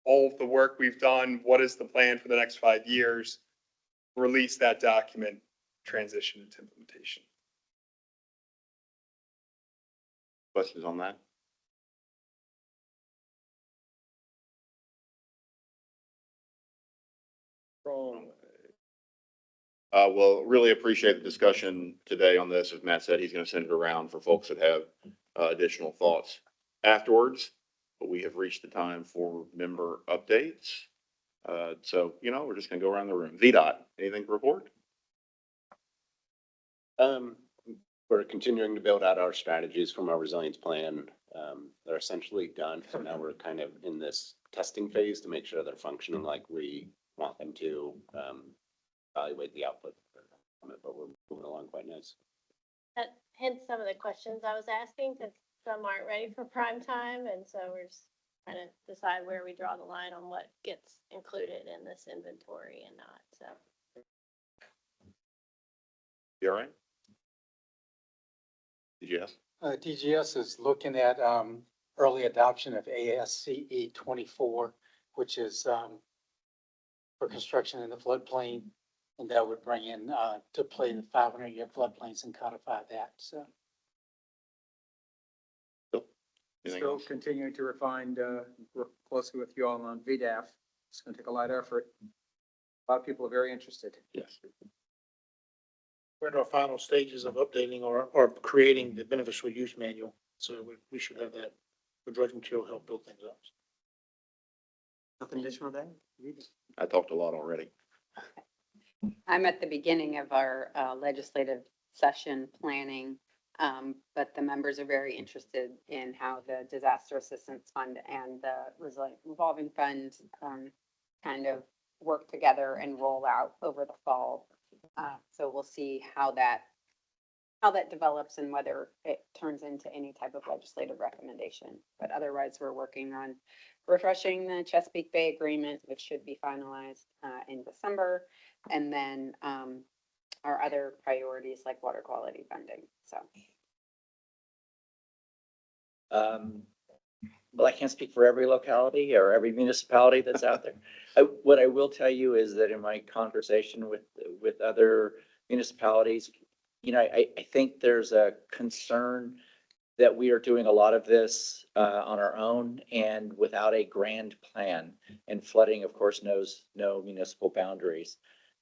all of the work we've done. What is the plan for the next 5 years? Release that document, transition into implementation. Questions on that? Well, really appreciate the discussion today on this. As Matt said, he's going to send it around for folks that have additional thoughts afterwards. But we have reached the time for member updates. So, we're just going to go around the room. VDOT, anything to report? We're continuing to build out our strategies from our resilience plan. They're essentially done. So now we're kind of in this testing phase to make sure they're functioning like we want them to, evaluate the output. But we're moving along quite nice. That hence some of the questions I was asking, because some aren't ready for prime time, and so we're just trying to decide where we draw the line on what gets included in this inventory and not, so. You all right? DGS? DGS is looking at early adoption of ASCE 24, which is for construction in the floodplain. And that would bring in to play the 500-year floodplains and codify that. So Still continuing to refine, work closely with you all on VDAF. It's going to take a lot of effort. A lot of people are very interested. Yes. We're in our final stages of updating or creating the beneficial use manual. So we should have that. The dredge material help build things up. Nothing additional there? I talked a lot already. I'm at the beginning of our legislative session planning, but the members are very interested in how the disaster assistance fund and the revolving fund kind of work together and roll out over the fall. So we'll see how that develops and whether it turns into any type of legislative recommendation. But otherwise, we're working on refreshing the Chesapeake Bay Agreement, which should be finalized in December. And then our other priorities like water quality funding. So. Well, I can't speak for every locality or every municipality that's out there. What I will tell you is that in my conversation with other municipalities, I think there's a concern that we are doing a lot of this on our own and without a grand plan. And flooding, of course, knows no municipal boundaries.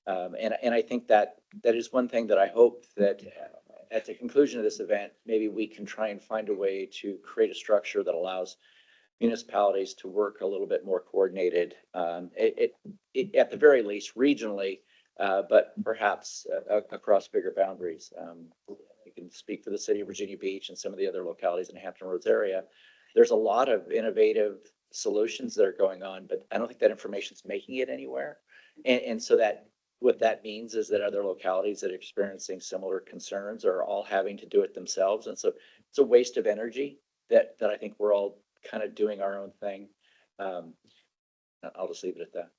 And I think that is one thing that I hope that at the conclusion of this event, maybe we can try and find a way to create a structure that allows municipalities to work a little bit more coordinated, at the very least regionally, but perhaps across bigger boundaries. I can speak for the city of Virginia Beach and some of the other localities in the Hampton Roads area. There's a lot of innovative solutions that are going on, but I don't think that information is making it anywhere. And so that what that means is that other localities that are experiencing similar concerns are all having to do it themselves. And so it's a waste of energy that I think we're all kind of doing our own thing. I'll just leave it at that.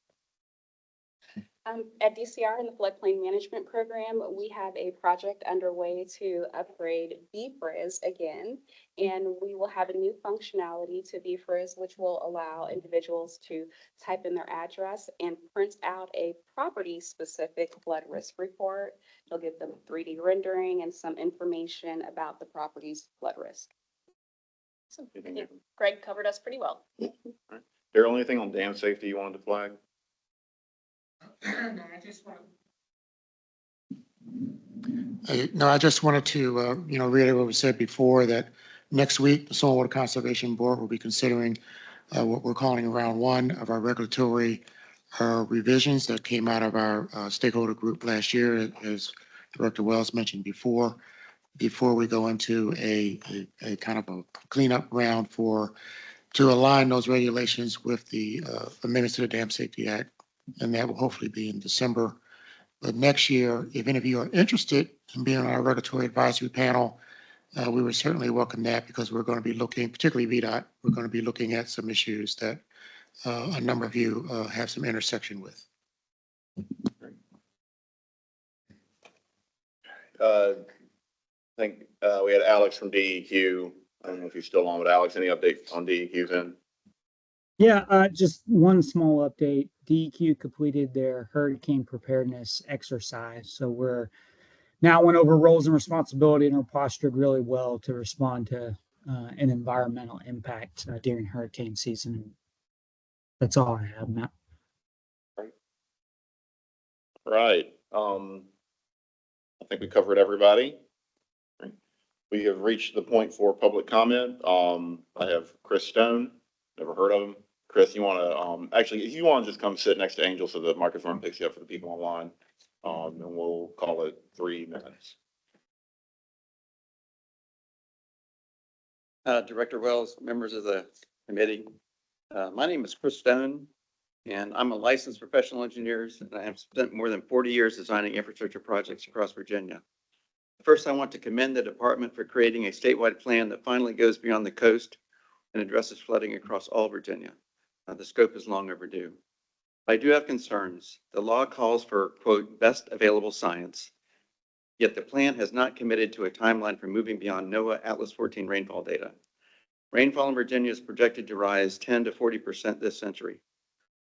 At DCR in the floodplain management program, we have a project underway to upgrade BFRIS again, and we will have a new functionality to BFRIS, which will allow individuals to type in their address and print out a property-specific flood risk report. It'll give them 3D rendering and some information about the property's flood risk. So I think Greg covered us pretty well. Right. Daryl, anything on dam safety you wanted to flag? I just wanted to, reiterate what we said before, that next week, the Soil Water Conservation Board will be considering what we're calling round one of our regulatory revisions that came out of our stakeholder group last year. As Director Wells mentioned before we go into a kind of a cleanup round to align those regulations with the amendments to the Dam Safety Act. And that will hopefully be in December. But next year, if any of you are interested in being on our regulatory advisory panel, we would certainly welcome that, because we're going to be looking, particularly VDOT, we're going to be looking at some issues that a number of you have some intersection with. I think we had Alex from DEQ. I don't know if he's still on, but Alex, any update on DEQ's end? Yeah, just one small update. DEQ completed their hurricane preparedness exercise. So we're now went over roles and responsibility and are postured really well to respond to an environmental impact during hurricane season. That's all I have, Matt. Right. I think we covered everybody. We have reached the point for public comment. I have Chris Stone. Never heard of him. Chris, you want to, actually, if you want to just come sit next to Angel so the microphone picks you up for the people online, and we'll call it 3 minutes. Director Wells, members of the committee. My name is Chris Stone, and I'm a licensed professional engineer, and I have spent more than 40 years designing infrastructure projects across Virginia. First, I want to commend the department for creating a statewide plan that finally goes beyond the coast and addresses flooding across all Virginia. The scope is long overdue. I do have concerns. The law calls for, quote, best available science, yet the plan has not committed to a timeline for moving beyond NOAA Atlas 14 rainfall data. Rainfall in Virginia is projected to rise 10 to 40% this century.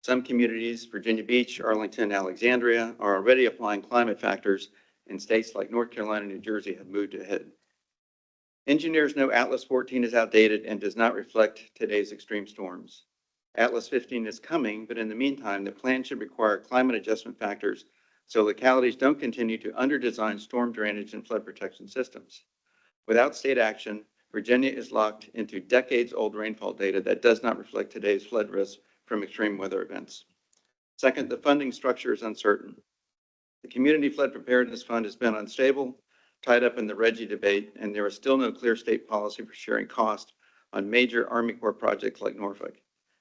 Some communities, Virginia Beach, Arlington, Alexandria, are already applying climate factors, and states like North Carolina and New Jersey have moved ahead. Engineers know Atlas 14 is outdated and does not reflect today's extreme storms. Atlas 15 is coming, but in the meantime, the plan should require climate adjustment factors so localities don't continue to under-design storm drainage and flood protection systems. Without state action, Virginia is locked into decades-old rainfall data that does not reflect today's flood risk from extreme weather events. Second, the funding structure is uncertain. The Community Flood Preparedness Fund has been unstable, tied up in the RGGI debate, and there is still no clear state policy for sharing cost on major Army Corps projects like Norfolk.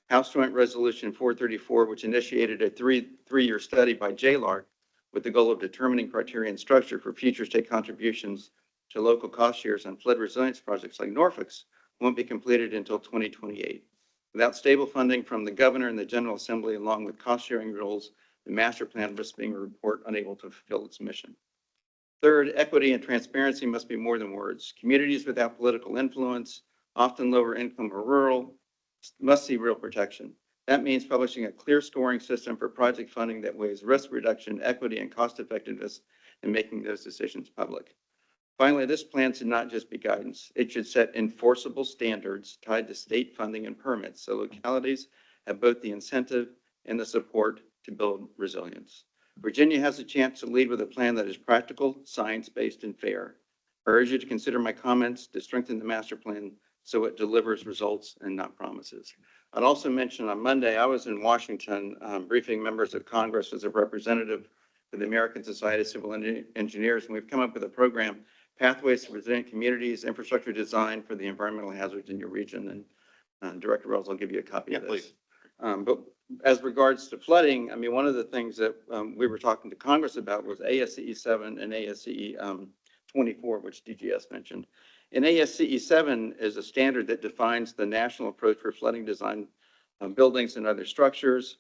House Joint Resolution 434, which initiated a three-year study by JLARC with the goal of determining criteria and structure for future state contributions to local cost shares on flood resilience projects like Norfolk's, won't be completed until 2028. Without stable funding from the governor and the General Assembly, along with cost-sharing rules, the master plan risks being a report unable to fulfill its mission. Third, equity and transparency must be more than words. Communities without political influence, often lower income or rural, must see real protection. That means publishing a clear scoring system for project funding that weighs risk reduction, equity, and cost effectiveness, and making those decisions public. Finally, this plan should not just be guidance. It should set enforceable standards tied to state funding and permits, so localities have both the incentive and the support to build resilience. Virginia has a chance to lead with a plan that is practical, science-based, and fair. I urge you to consider my comments to strengthen the master plan so it delivers results and not promises. I'd also mention on Monday, I was in Washington briefing members of Congress as a representative for the American Society of Civil Engineers, and we've come up with a program, Pathways to Resilient Communities, Infrastructure Design for the Environmental Hazards in Your Region. And Director Wells, I'll give you a copy of this. Please. But as regards to flooding, I mean, one of the things that we were talking to Congress about was ASCE 7 and ASCE 24, which DGS mentioned. And ASCE 7 is a standard that defines the national approach for flooding design of buildings and other structures.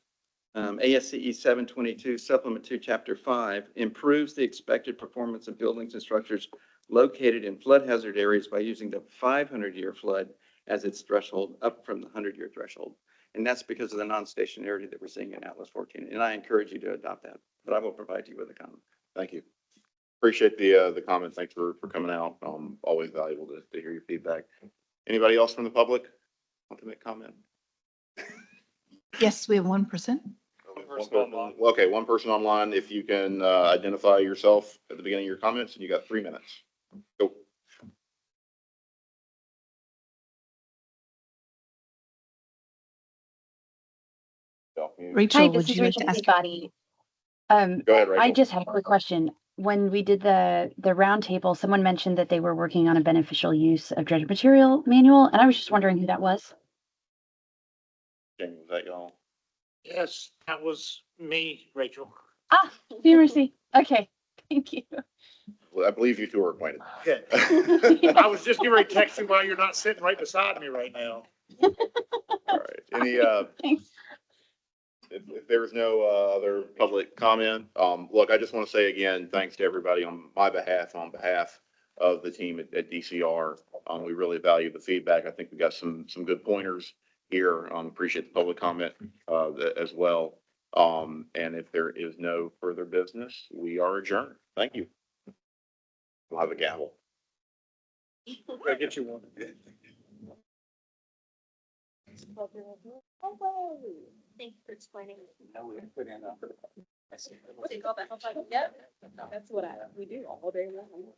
ASCE 722, Supplement 2, Chapter 5, improves the expected performance of buildings and structures located in flood hazard areas by using the 500-year flood as its threshold, up from the 100-year threshold. And that's because of the non-stationarity that we're seeing in Atlas 14. And I encourage you to adopt that, but I will provide you with a comment. Thank you. Appreciate the comment. Thanks for coming out. Always valuable to hear your feedback. Anybody else from the public want to make comment? Yes, we have 1%. Okay, one person online. If you can identify yourself at the beginning of your comments, and you got 3 minutes. Go. Rachel, Hi, this would is you like Rachel to ask? Peabody. Go ahead, Rachel. I just had a quick question. when we did the roundtable, someone mentioned that they were working on a beneficial use of dredge material manual, and I was just wondering who that was. Jamie, was that y'all? Yes, that was me, Rachel. Ah, Mercy. Okay, thank you. Well, I believe you two are acquainted. Good. I was just getting ready to text you while you're not sitting right beside me right now. All right. Any, Thanks. if there's no other public comment, look, I just want to say again, thanks to everybody on my behalf, on behalf of the team at DCR. We really value the feedback. I think we got some good pointers here. Appreciate the public comment as well. And if there is no further business, we are adjourned. Thank you. We'll have a gavel. I'll get you one. Thanks for explaining. Now we put in What do you call that? Yep, that's what we do all day long.